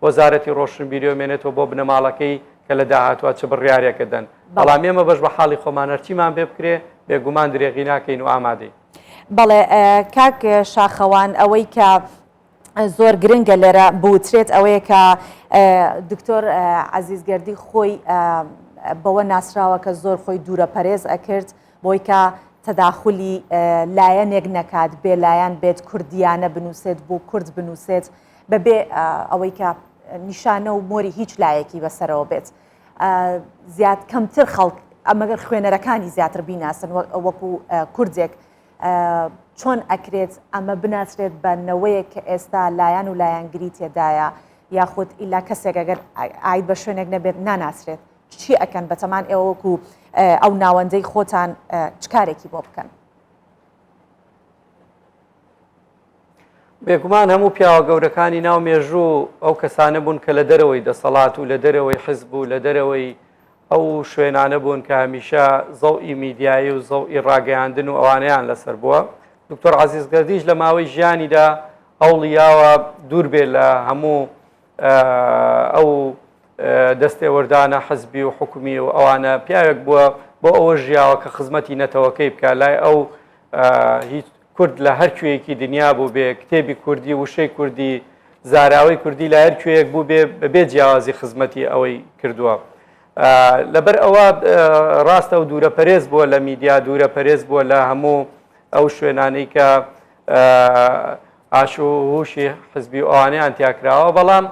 وەزارەتی ڕۆشنبیری و مێنێتەوە بۆ بنەماڵەکەی کە لە داهاتوە چ بڕیارێکە دەن بەڵام ئێمە بەش بە حاڵی خۆمان هەرچیمان پێ بکرێ بێگومان درێغی ناکەین و ئامادەی بەڵێ کاک شاخەوان ئەوەی کە زۆر گرنگە لێرە بوترێت ئەوەیە کە دکتۆر عەزیزگەردی خۆی بەوە ناسراوە کە زۆر خۆی دوورە پەرێز ئەکرد بۆی کە تەداخلی لایەنێک نەکات بێلایەن بێت کوردیانە بنووسێت بۆ کورد بنووسێت بەبێ ئەوەی کە نیشانە و مۆری هیچ لایەکی بەسەرەوە بێت زیاد کەمتر خەڵک ئەمەگەر خوێنەرەکانی زیاتر بیناسن وەکو کوردێک چۆن ئەکرێت ئەمە بناسرێت بە نەوەیە کە ئێستا لایەن و لایەنگری تێدایە یاخود ئیلا کەسێک ئەگەر ئاید بە شوێنێک نەبێت ناناسرێت چی ئەکەن بەتەمان ئێوە وەکو ئەو ناوەندەی خۆتان چ کارێکی بۆ بکەن؟ بێگومان هەموو پیاوە گەورەکانی ناو مێژوو ئەو کەسانە بوون کە لە دەرەوەی دەسەڵات و لە دەرەوەی حزب و لە دەرەوەی ئەو شوێنانە بوون کە هەمیشە زەوئی میدیایی و زەوئی ڕاگەیاندن و ئەوانەیان لەسەر بووە دکتۆر عەزیزگەردیش لە ماوەی ژیانیدا هەوڵیاوە دوور بێت لە هەموو ئەو دەستێوەردانە حزبی و حکومی و ئەوانە پیاوێک بووە بۆ ئەوە ژیاوە کە خزمەتی نەتەوەکەی بکە لای ئەو هیچ کورد لە هەر کوێیەکی دنیا بوو بێ کتێبی کوردی وشەی کوردی زاراوەی کوردی لە هەر کوێیەک بوو بێ جیاوازی خزمەتی ئەوەی کردووە لەبەر ئەوە ڕاستە و دوورە پەرێز بووە لە میدیا دوورە پەرێز بووە لە هەموو ئەو شوێنانەی کە ئاش و هوشی حزبی ئەوانەیان تیاکراوە بەڵام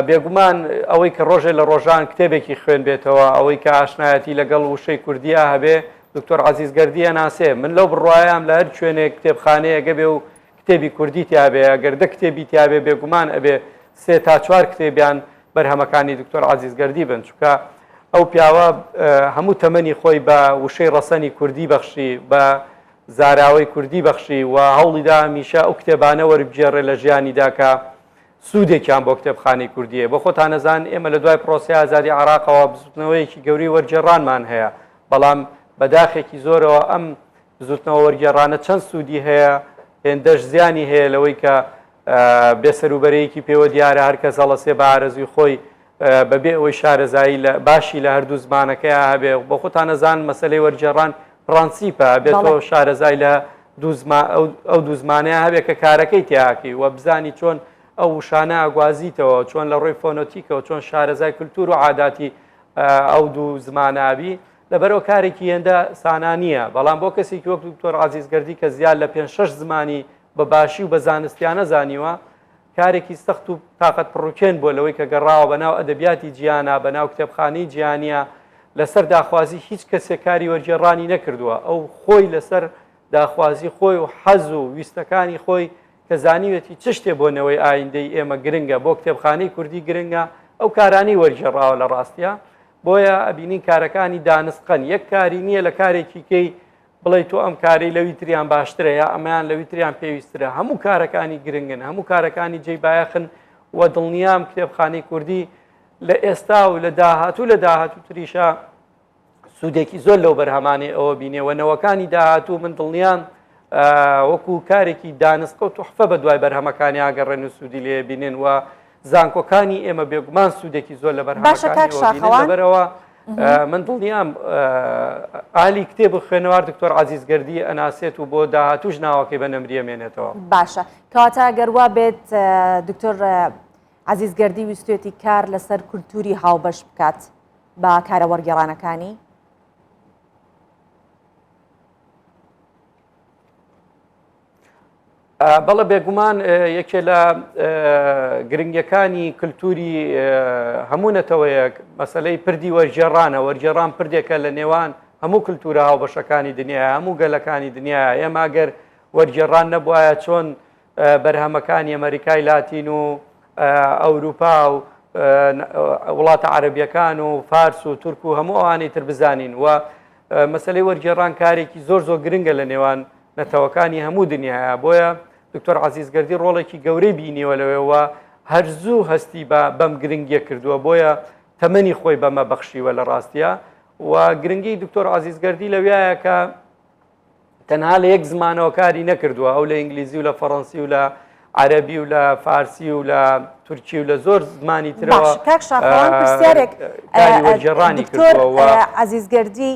بێگومان ئەوەی کە ڕۆژێ لە ڕۆژان کتێبێکی خوێن بێتەوە ئەوەی کە ئاشنایەتی لەگەڵ وشەی کوردیە هەبێ دکتۆر عەزیزگەردیە ناسێ من لەو بڕوایم لە هەر شوێنێک کتێبخانەیەگە بێ و کتێبی کوردی تیاابێ ئەگەردە کتێبی تیاابێ بێگومان ئەبێ 3 تا 4 کتێبیان بەرهەمەکانی دکتۆر عەزیزگەردی بن چونکە ئەو پیاوە هەموو تەمەنی خۆی بە وشەی ڕەسەنی کوردی بەخشی بە زاراوەی کوردی بەخشی و هەوڵیدا هەمیشە ئەو کتێبانە وەربگێڕێ لە ژیانیدا کە سوودێکیان بۆ کتێبخانەی کوردیە بۆ خۆتان نەزان ئێمە لە دوای پرۆسی ئازادی عێراقەوە بزوتنەوەیەکی گەوری وەرگێڕانمان هەیە بەڵام بەداخێکی زۆرەوە ئەم بزوتنەوە وەرگێڕانە چەند سوودی هەیە هێندەش زیانی هەیە لەوەی کە بێسەروبەرەیەکی پێوە دیارە هەر کەس هەڵەسێ بە ئارەزوی خۆی بەبێ ئەوەی شارەزایی باشی لە هەردوو زمانەکەیە هەبێ بۆ خۆتان نەزان مەسەلەی وەرگێڕان پرانسیپە بێتەوە شارەزای لە ئەو دوو زمانەیە هەبێت کە کارەکەی تیاکی وە بزانی چۆن ئەو وشانە ئاگوازیتەوە چۆن لە ڕۆی فۆنۆتیکەوە چۆن شارەزای کولتور و عاداتی ئەو دوو زمانابی لەبەرەوە کارێکی هێندە سانانیە بەڵام بۆ کەسێکی وەک دکتۆر عەزیزگەردی کە زیاد لە 5-6 زمانی بە باشی و بە زانستیانە زانیوە کارێکی سەخت و تاقەت پڕوکێن بۆ لەوەی کە گەڕاوە بەناو ئەدەبیاتی جیانە بەناو کتێبخانەی جیهانیە لەسەر داخوازی هیچ کەسێک کاری وەرگێڕانی نەکردووە ئەو خۆی لەسەر داخوازی خۆی و حەز و ویستەکانی خۆی کە زانیوێتی چ شتێ بۆنەوەی ئایندەی ئێمە گرنگە بۆ کتێبخانەی کوردی گرنگە ئەو کارانی وەرگێڕاوە لە ڕاستیە بۆیە ئەبینین کارەکانی دانستقن یەک کاری نییە لە کارێکی کەی بڵێ تۆ ئەم کاری لەوی تریان باشترە یا ئەمەیان لەوی تریان پێویسترە هەموو کارەکانی گرنگن هەموو کارەکانی جێی بایەخن و دڵنیام کتێبخانەی کوردی لە ئێستا و لە داهاتوو تریشە سوودێکی زۆر لەو بەرهەمانێ ئەوە بینێوەنەوەکانی داهاتوو من دڵنیان وەکو کارێکی دانستقە و توحفە بە دوای بەرهەمەکانی ئاگەڕێن و سوودی لێ بینێن و زانکۆکانی ئێمە بێگومان سوودێکی زۆر لە بەرهەمەکانیەوە من دڵنیام ئالی کتێب و خوێنەوار دکتۆر عەزیزگەردی ئەناسێت و بۆ داهاتووش ناوەکەی بە نەمریە مێنێتەوە باشە کەواتە گەروا بێت دکتۆر عەزیزگەردی ویستێتی کار لەسەر کولتوری هاوبەش بکات بە کارە وەرگێڕانەکانی بەڵە بێگومان یەکێ لە گرنگەکانی کللتوری هەموونەتەوەیەک مەسلەی پردی وەرگێڕانە وەرگێڕان پردێکە لە نێوان هەموو کللتورە هاوبەشەکانی دنیای هەموو گەلەکانی دنیای ئێمە گەر وەرگێڕان نەبووایە چۆن بەرهەمەکانی ئەمریکای لاتین و ئەوروپا و وڵاتە عەرەبیەکان و فارس و تورک و هەموو ئەوانەی تر بزانین و مەسلەی وەرگێڕان کارێکی زۆر گرنگە لە نێوان نەتەوەکانی هەموو دنیاە بۆیە دکتۆر عەزیزگەردی ڕۆڵێکی گەورەی بینیوە لەوێەوە هەرزوو هەستی بەم گرنگیە کردووە بۆیە تەمەنی خۆی بەمە بەخشیوە لە ڕاستیە و گرنگی دکتۆر عەزیزگەردی لەوێیە کە تەنها لە یەک زمانەوە کاری نەکردووە ئەو لە ئینگلیزی و لە فەڕەنسی و لە عەرەبی و لە فارسی و لە تورکی و لە زۆر زمانی ترەوە کاک شاخەوان پرسیارێک وەرگێڕانی دکتۆر عەزیزگەردی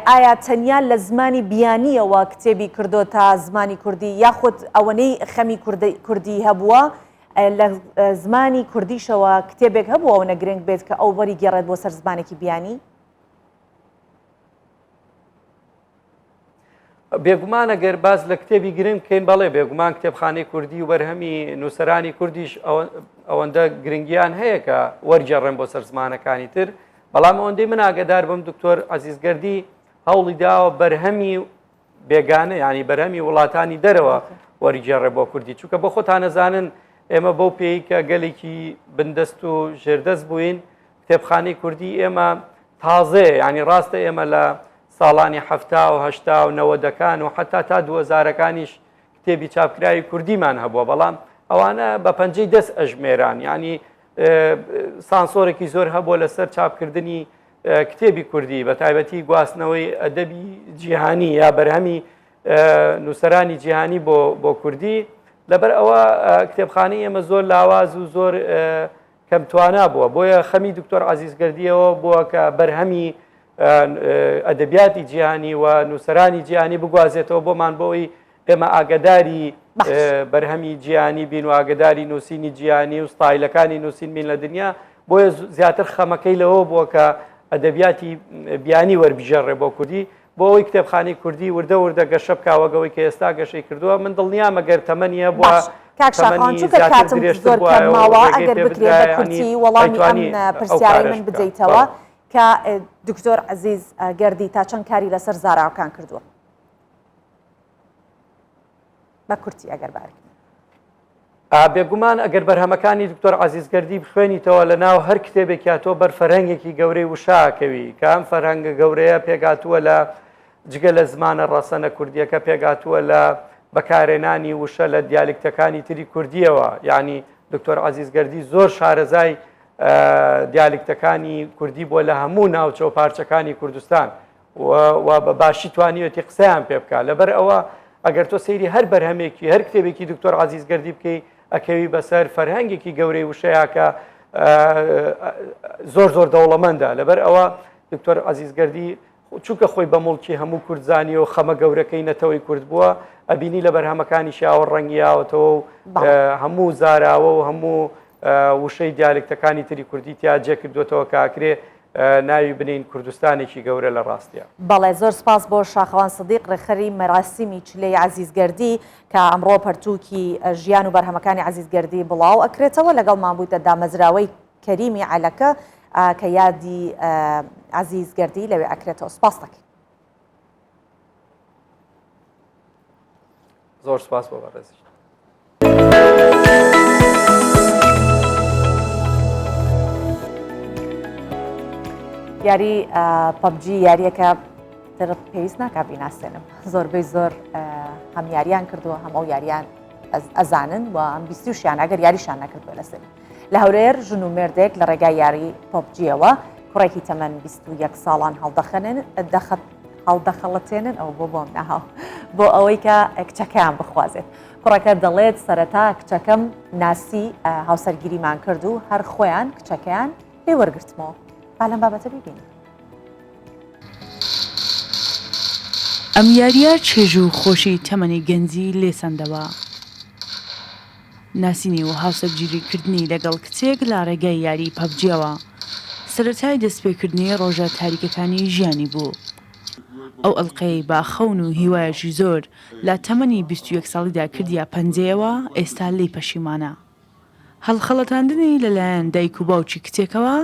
ئایا تەنیا لە زمانی بیانیەوە کتێبی کردو تا زمانی کوردی یاخود ئەوەنەی خەمی کوردی هەبووە لە زمانی کوردیشەوە کتێبێک هەبووە ئەو نەگرنگ بێت کە ئەو وەری گێڕێت بۆ سەر زمانێکی بیانی؟ بێگومان ئەگەر باز لە کتێبی گرنگ بکەین بەڵێ بێگومان کتێبخانەی کوردی و بەرهەمی نووسەرانی کوردیش ئەوەندە گرنگیان هەیە کە وەرگێڕێن بۆ سەر زمانەکانی تر بەڵام ئەوەندەی من ئاگدار بم دکتۆر عەزیزگەردی هەوڵی داوە بەرهەمی بێگانە ینی بەرهەمی وڵاتانی دەرەوە وەرگێڕێ بۆ کوردی چونکە بۆ خۆتان نەزانن ئێمە بەو پێی کە گەلێکی بندەست و ژێردەست بووین کتێبخانەی کوردی ئێمە تازەیە ینی ڕاستە ئێمە لە ساڵانی هەفتا و هەشتا و نەوەدەکان و حتا تا 2000ەکانیش کتێبی چاپکراوی کوردیمان هەبووە بەڵام ئەوانە بە پەنجەی دەست ئەژمێران ینی سانسۆرێکی زۆر هەبووە لەسەر چاپکردنی کتێبی کوردی بە تایبەتی گواستنەوەی ئەدەبی جیهانی یا بەرهەمی نووسەرانی جیهانی بۆ کوردی لەبەر ئەوە کتێبخانەی ئێمە زۆر لاواز و زۆر کەمتوانە بووە بۆیە خەمی دکتۆر عەزیزگەردیەوە بووە کە بەرهەمی ئەدەبیاتی جیهانی و نووسەرانی جیهانی بگوازێتەوە بۆمان بۆی ئێمە ئاگداری بەرهەمی جیهانی بین و ئاگداری نووسینی جیهانی و ستایلەکانی نووسین بین لە دنیا بۆیە زیاتر خەمەکەی لەوە بووە کە ئەدەبیاتی بیانی وەربژێڕێ بۆ کوردی بۆ ئەوەی کتێبخانەی کوردی وردە گەشە بکاوەگەوەی کە ئێستا گەشەی کردووە من دڵنیام ئەگەر تەمەنیە بووە کاکشاخان چونکە کاتم زۆر کەماوە ئەگەر بکرێت بە کورتی وەڵامی ئەم پرسیارەی من بدەیتەوە کە دکتۆر عەزیزگەردی تا چەند کاری لەسەر زاراوەکان کردووە بە کورتی ئەگەر بارکن بێگومان ئەگەر بەرهەمەکانی دکتۆر عەزیزگەردی بخوێنیتەوە لە ناو هەر کتێبێکیا تۆ بەر فەرهەنگێکی گەورەی وشاکەوی کە ئەم فەرهەنگە گەورەیە پێگاتووە لە جگە لە زمانە ڕەسەنە کوردیەکە پێگاتووە لە بەکارێنانی وشە لە دیالکتەکانی تری کوردیەوە یعنی دکتۆر عەزیزگەردی زۆر شارەزای دیالکتەکانی کوردی بۆ لە هەموو ناوچە و پارچەکانی کوردستان و بە باشی توانیوەتی قسەیان پێ بکات لەبەر ئەوە ئەگەر تۆ سەیری هەر بەرهەمێکی هەر کتێبێکی دکتۆر عەزیزگەردی بکەی ئەکەوی بەسەر فەرهەنگێکی گەورەی وشەیە کە زۆر دەوڵەمەندە لەبەر ئەوە دکتۆر عەزیزگەردی چونکە خۆی بە مڵکی هەموو کوردزانی و خەمە گەورەکەی نەتەوەی کورد بووە ئەبینی لە بەرهەمەکانی شاوە ڕەنگیاوەتەوە و هەموو زاراوە و هەموو وشەی دیالکتەکانی تری کوردی تیا جێ کردوێتەوە کاکرێ ناوی بنین کوردستانێکی گەورە لە ڕاستیە. بەڵێ زۆر سپاس بۆ شاخەوان سدیق ڕێخەری مەراسیمی چلەی عەزیزگەردی کە ئەمڕۆ پەرتووکی ژیان و بەرهەمەکانی عەزیزگەردی بڵاو ئەکرێتەوە لەگەڵمان بوویتە دامەزراوەی کەریمی عەلەکە کە یادی عەزیزگەردی لەوێ ئەکرێتەوە. سپاس دەکەین. زۆر سپاس بۆ بەڕێزی. یاری پەبجی یاریەکە تر پێویست ناکات بیناسێنم زۆربەی زۆر هەم یاریان کردووە هەم ئەو یاریان ئەزانن و ئەم بیستیشیان ئەگەر یاریشان نەکردووە لەسەر لە هەورێر ژن و مێردێک لە ڕێگای یاری پۆبجیەوە کوڕێکی تەمەن 21 ساڵان هەڵدەخەڵەتێنن ئەو بۆم ناهاو بۆ ئەوەی کە کچەکەیان بخوازێت کوڕەکە دەڵێت سەرەتا کچەکەم ناسی هاوسەرگیریمان کرد و هەر خۆیان کچەکەیان پێ وەرگرتمەوە لەم بابەتە ببینین. ئەم یاریە چێژ و خۆشی تەمەنی گەنجی لێسەندەوە ناسینی و هاوسەرگیریکردنی لەگەڵ کچێک لە ڕێگای یاری پەبجیەوە سەرەتای دەستپێکردنی ڕۆژە تاریکەکانی ژیانی بوو. ئەو ئەڵقەی با خەون و هیوایەکی زۆر لە تەمەنی 21 ساڵیدا کردیا پەنجەیەوە ئێستا لی پەشیمانە. هەڵخەڵەتاندنی لەلایەن دایک و باوکی کچێکەوە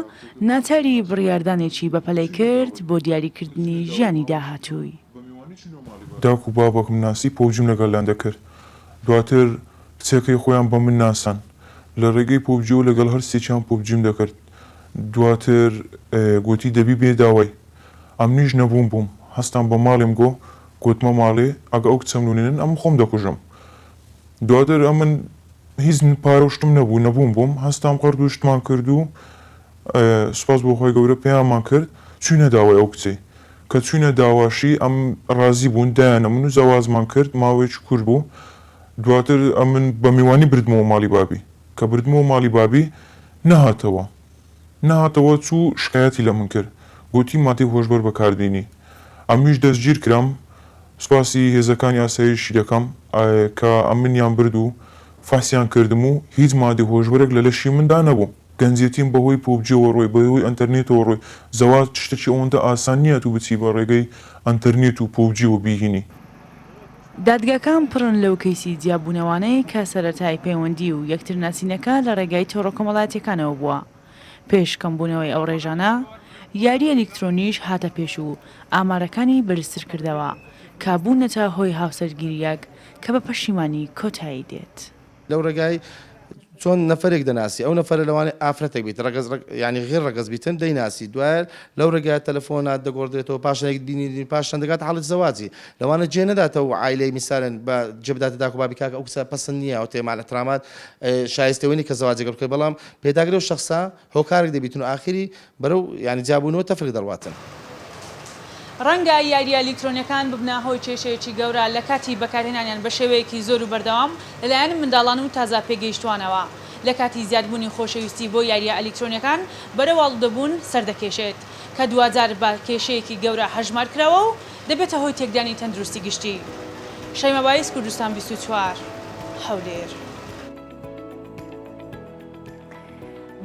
ناچاری بڕیاردانێکی بەپەلەی کرد بۆ دیاریکردنی ژیانی داهاتووی. داوک و بابەکم ناسی پۆبجیم لەگەڵیان دەکرد دواتر کچێکەی خۆیان بە من ناسان لە ڕێگەی پۆبجیەوە لەگەڵ هەر سێکیان پۆبجیم دەکرد دواتر گوتی دەبی بێ داوای ئەمنیش نەبووم بووم هەستان بە ماڵێم گوتمە ماڵێ ئەگە ئەو کچەمنونێنن ئەم خۆم دەکوژم دواتر ئەمن هیچ پارۆشتم نەبووم بووم هەستام قەرد و شتمان کرد و سوپاس بۆ خۆی گەورە پێیانمان کرد چوینە داوای ئەو کچەی کە چوینە داواشی ئەم ڕازی بوون دایانە من و زەوازمان کرد ماوەیەکی کورد بوو دواتر ئەمن بە میوانی بردمەوە ماڵی بابی کە بردمەوە ماڵی بابی نەهاتەوە چوو شکایەتی لە من کرد گوتی ماتی هۆشبەر بەکاردێنی ئەمیش دەستگیر کرام سوپاسی هێزەکانی ئاسایشی دەکەم کە ئەم منیان برد و فاسیان کردم و هیچ مادی هۆشبەرێک لە لەشی مندا نەبوو گەنجێتیم بەهۆی پۆبجیەوە ڕۆی بەهۆی ئەنتەرنێتەوە ڕۆی زەواز شتێکی ئەوەندە ئاسان نییە تو بچی بە ڕێگەی ئەنتەرنێت و پۆبجیەوە بیهینی دادگاکان پڕن لەو کەیسی جیاببوونەوانەی کە سەرەتای پەیوەندی و یەکترناسینەکە لە ڕێگای تۆڕە کۆمەڵاتیەکانەوە بووە پێش کەمبوونەوەی ئەو ڕێژانە یاری ئەلیکترۆنیش هاتە پێش و ئامارەکانی بەرزتر کردەوە کابوونەتە هۆی هاوسەرگیریەک کە بە پەشیمانی کۆتایی دێت لەو ڕێگای چۆن نەفرێک دەناسی ئەو نەفرە لەوانێ ئافرەتێک بیت ینی غێر ڕەگەز بیتن دەیناسی دوایە لەو ڕێگای تەلەفۆنات دەگۆڕدرێتەوە پاشێک دینی پاشان دەگات حڵت زەواجی لەوانە جێ نەداتەوە عیلەی میسالن بە جبداتە داکو بابی کاکە ئەو کچە پەسەند نییە ئەو تێمان ئەترامات شایستەوەنی کە زەواجێک بکە بەڵام پێداگرێ و شخصا هۆکارێک دەبیتن و ئاخری بەرەو ینی جابوونەوە تەفرق دەڕواتن ڕەنگە یاری ئەلیکترۆنیەکان ببنە هۆی کێشەیەکی گەورە لە کاتی بەکارهێنانیان بە شێوەیەکی زۆر و بەردەوام لەلایەن منداڵان و تازا پێگەیشتوانەوە لە کاتی زیادبوونی خۆشەویستی بۆ یاریە ئەلیکترۆنیەکان بەرەواڵ دەبوون سەردەکێشێت کە دوجار بە کێشەیەکی گەورە هەژمار کراوە و دەبێتە هۆی تێکدانی تەندروستی گشتی. شەیمە بایس کوردستان 24 هەولێر.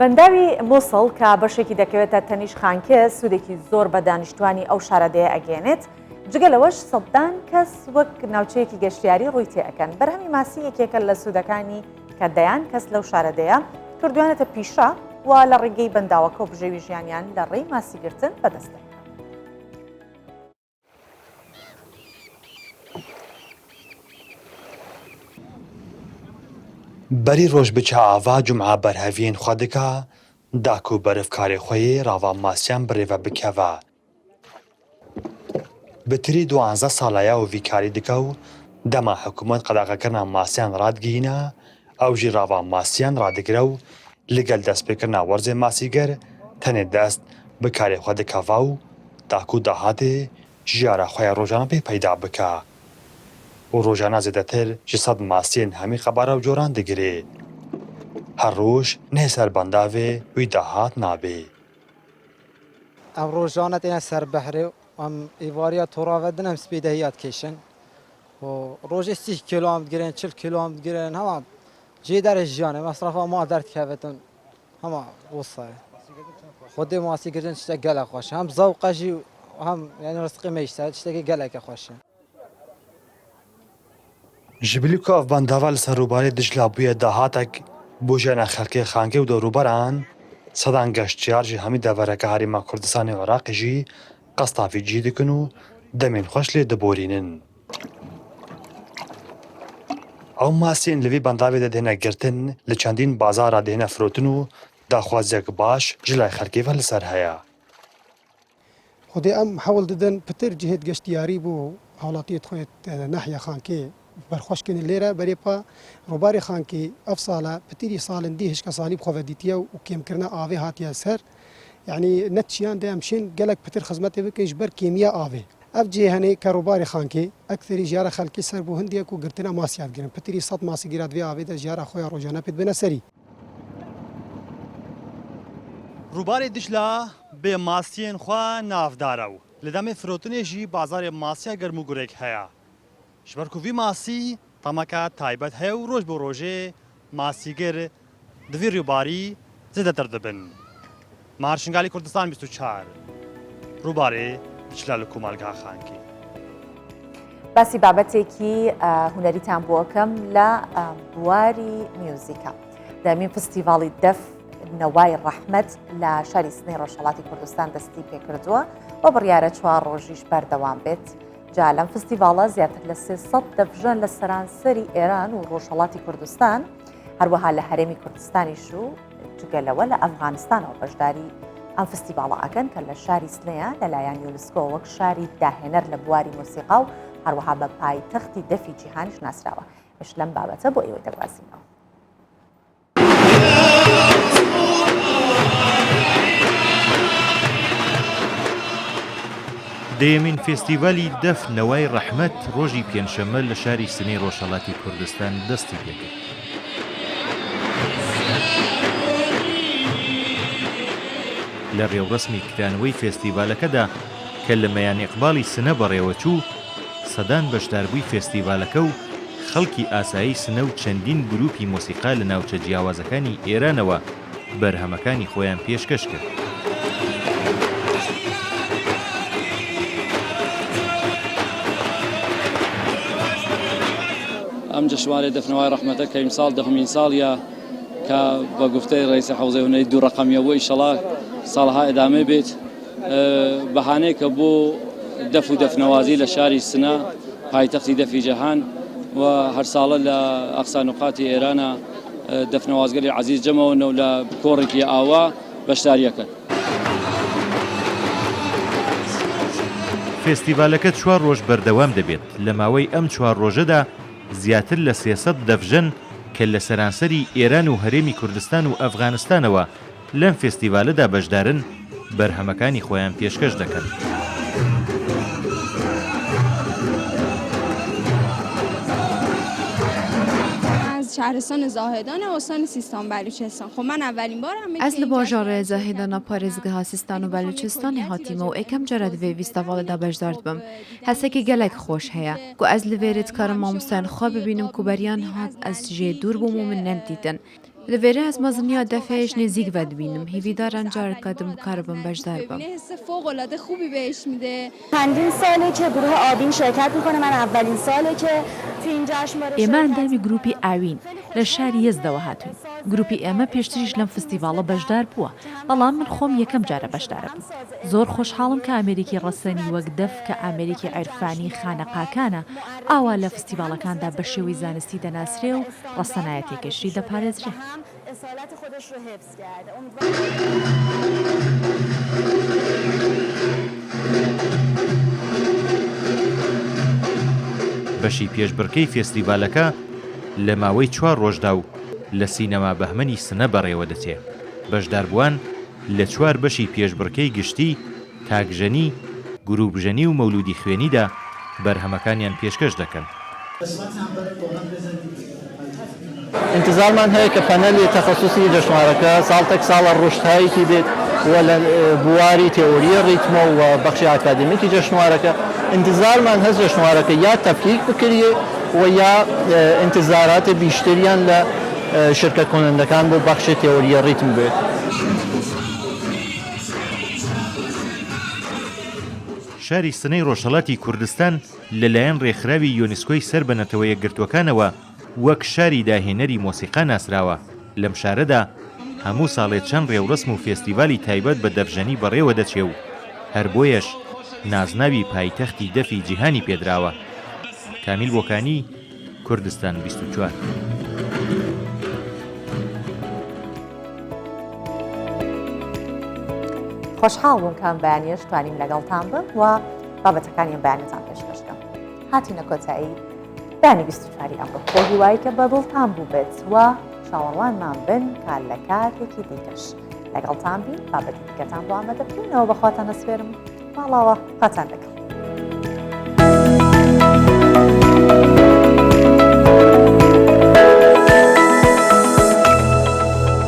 بەنداوی مووسڵ کە بەشێکی دەکەوێتە تەنیش خانکێ سوودێکی زۆر بە دانیشتوانی ئەو شارەدەیە ئەگەێنێت جگەلەوەش سەدان کەس وەک ناوچەیەکی گەشتیاری ڕووی تێئەکەن بەرهەمی ماسی یەکێکە لە سوودەکانی کە دەیان کەس لەو شارەدەیە کردوانێتە پیشە و لە ڕێگەی بەنداوەکە و بژێوی ژیانیان لە ڕێی ماسیگرتن بەدەستێت. بەری ڕۆژ بچە ئاوا جومعە بەرهەڤین خوا دکا داک و بەرفکارێ خۆیێ ڕاوا ماسیان بڕێڤە بکەوە بتری 12 ساڵایە و ڤیکاری دکە و دەما حکوومەت قەداغەکردنا ماسیان ڕادگینە ئەو ژی ڕاوا ماسیان ڕادگرە و لەگەل دەستپێکردنا وەرزێ ماسیگەر تەنێ دەست بکارێ خوا دکەوە و داک و داهاتێ ژیارە خۆیان ڕۆژانە پێ پەیدا بکە و ڕۆژانە زێدەتر ji 100 ماسیên hemî xebara û coran digirê. Her roj nê serbendavê wî dahat nabê. Ev rojane têne serbehrê em êvariya torave din em spêdehiyat kêşin. Rojê 30 kilo em digirin, 40 kilo em digirin hema cê derê jiyanê mesrafa ma derdkevetin hema wisa. Xwedê masîgirin tiştek gelek xweş e. Hem zewqa jî hem yani rizqê me îşte tiştekî gelekê xweş e. Ji bilî ku ev bendava li ser rûbarê Dijla bûye dahatek bۆ jiyana xelkê xankê û dewrûbaran, sedan geştyar ji hemî devereke Herêma Kurdistanê Iraqê jî qesta vî cî dikin û demên xweş lê diborînin. Ew masiyên li vî bendavê de dihêne girtin, li çendîn bazara dihêne firotin û daxwaziyek baş ji lay xelkê ve li ser heye. Xwedê em hewl didin pitir cihêt geştiyarî bû halatiyê xwe nehiya xankê berxweşkirin lêre berêpa robarê xankê ev sala pitirî salên dî hişka salî bi xwe vedîtiye û kêmkirina avê hatiye ser yanî net çiyan de em şên gelek pitir xizmetê bikin ji ber kêmiya avê. Ev cêhenê ke robarê xankê ekserî jiyara xelkê ser bû hindiyek û girtina masiyat girin pitirî 100 masîgirat vê avê de jiyara xwe ya rojane pê dibine serî. Rûbarê Dijla bê masiyên xwe navdar ew. Li demê firotinê jî bazarê masiya germ û gurek heye. Ji ber ku vî masî temeka taybet heye û roj bi rojê masîgir di vî rûbarî zêdetir dibin. Marşingalî Kurdistan 24 rûbarê Dijla li Komargeha Xankê. باسی بابەتێکی هونەریتان بۆ ئەکەم لە بواری میوزیکە دەمین فستیڤاڵی دەف نەوای ڕەحمەت لە شاری سنەی ڕۆژهەڵاتی کوردستان دەستی پێکردووە بۆ بڕیارە 4 ڕۆژیش بەردەوام بێت. جا لەم فستیڤاڵە زیاتر لە 300 دەفژەن لە سەرانسەری ئێران و ڕۆژهەڵاتی کوردستان هەروەها لە هەرێمی کوردستانیش و جگەلەوە لە ئەفغانستانەوە بەشداری ئەم فستیڤاڵە ئەکەن کە لە شاری سلەیە لەلایەن یونسکۆ وەک شاری داهێنەر لە بواری مۆسیقا و هەروەها بە پایتەختی دەفی جیهانیش ناسراوە. ئێش لەم بابەتە بۆ ئێوەی دەگوازینەوە. دەیەمین فێستیڤالی دەف نەوای ڕەحمەت ڕۆژی پێنجشەممە لە شاری سنەی ڕۆژهەڵاتی کوردستان دەستی پێکرد. لە ڕێوڕسمی کرانەوەی فێستیڤالەکەدا کە لە مەیان ئیقباڵی سنە بەڕێوەچوو سەدان بەشداربووی فێستیڤالەکە و خەڵکی ئاسایی سنە و چەندین گروپی مۆسیقا لە ناوچە جیاوازەکانی ئێرانەوە بەرهەمەکانی خۆیان پێشکەش کرد. ئەم جەشنوارە دەفنەوەی ڕەحمەتە کە ئیمساڵ دەهەمین ساڵیە کە بە گفتەی ڕئیسی حەوزەی هونەری دوو ڕەقەمیەوە ئینشەڵا ساڵها ئەدامێ بێت بەهانەیەکە بۆ دەف و دەفنەوازی لە شاری سنە پایتەختی دەفی جەهان و هەر ساڵە لە ئەقسانوقاتی ئێرانە دەفنەوازگەری عەزیز جەمەوەنە و لە کۆڕێکی ئاوا بەشداریەکەن. فێستیڤالەکە 4 ڕۆژ بەردەوام دەبێت. لە ماوەی ئەم 4 ڕۆژەدا زیاتر لە 300 دەفژن کە لە سەرانسەری ئێران و هەرێمی کوردستان و ئەفغانستانەوە لەم فێستیڤالەدا بەشدارن بەرهەمەکانی خۆیان پێشکەش دەکەن. شهرستان زاهدان استان سیستان بلوچستان. خب من اولین بارم از لباجار زاهدان پارێزگەها سیستان و بەلوچستانی هاتیمە و ئەکەم جارە divê vîstavaڵێدا بەشدار بم. هەسێکی gelek خۆش هەیە. گو ez li vê rêdkarên mamosteyên xwe bibînim ku beriyan hat ez jê dûr bûm û min nedîtin. Li vêrê ez meziniya defeyêş nêzik vedibînim. Hîvîdaran careka dikarim bejdar bim. فوق‌العاده خوبی بهش میده. چندین ساله که گروه آوین شرکت میکنه. من اولین ساله که تو این جشن ئێمە ئەندامی گروپی ئاوین لە شاری یزدەوە هاتوین. گروپی ئێمە پێشتریش لەم فستیڤاڵە بەشدار بووە، بەڵام من خۆم یەکەم جارە بەشدارە بووم. زۆر خۆشحاڵم کە ئەمریکی ڕەسەنی وەک دەف کە ئەمریکی عیرفانی خانەقاکانە ئاوا لە فستیڤاڵەکاندا بە شێوەی زانستی دەناسرێ و ڕەسەنایەتێکیشی دەپارێزرێ. اصالت خودش رو حفظ کرده. بەشی پێشبڕکەی فێستیڤالەکە لە ماوەی 4 ڕۆژدا و لە سینەما بەهمەنی سنە بەڕێوە دەچێت. بەشداربووان لە 4 بەشی پێشبڕکەی گشتی، تاکژەنی، گروپژەنی و مەولودی خوێنیدا بەرهەمەکانیان پێشکەش دەکەن. انتظارمان هەیە کە پەنەلی تەخەسوسی جەشنوارەکە ساڵتێک ساڵە ڕۆژتایەکی بێت و لە بواری تێۆریە ڕیتمە و بەخشی ئاکادمیکی جەشنوارەکە انتظارمان هەست جەشنوارەکە یا تەفکیک بکرێ و یا انتظاراتە بیشتریان لە شرکت کنندەکان بۆ بەخشی تێۆریە ڕیتم بێت. شاری سنەی ڕۆژهەڵاتی کوردستان لەلایەن ڕێکخراوی یۆنسکۆی سەر بە نەتەوە یەکگرتوەکانەوە وەک شاری داهێنەری مۆسیقا ناسراوە. لەم شارەدا هەموو ساڵێت چەند ڕێوڕسم و فێستیڤالی تایبەت بە دەفژەنی بەڕێوە دەچێ و هەر بۆیەش نازناوی پایتەختی دەفی جیهانی پێدراوە. کامیل بۆکانی، کوردستان 24. خۆشحاڵ بووم کام بەیانیش توانیم لەگەڵتان بم و بابەتەکانیان بەیانتان پێشکەشکەم. هاتینە کۆتایی بەیانی 24 ئەمڕۆ بۆ هیوای کە بەدڵتان بوو بێت و چاوەڕوانمان بن کار لە کاتێکی دیکەش لەگەڵتان بین بابەتی دیکەتان بۆ ئامادە بکەینەوە. بەخواتان ئەسپێرم ماڵاوە قەتان دەکەم.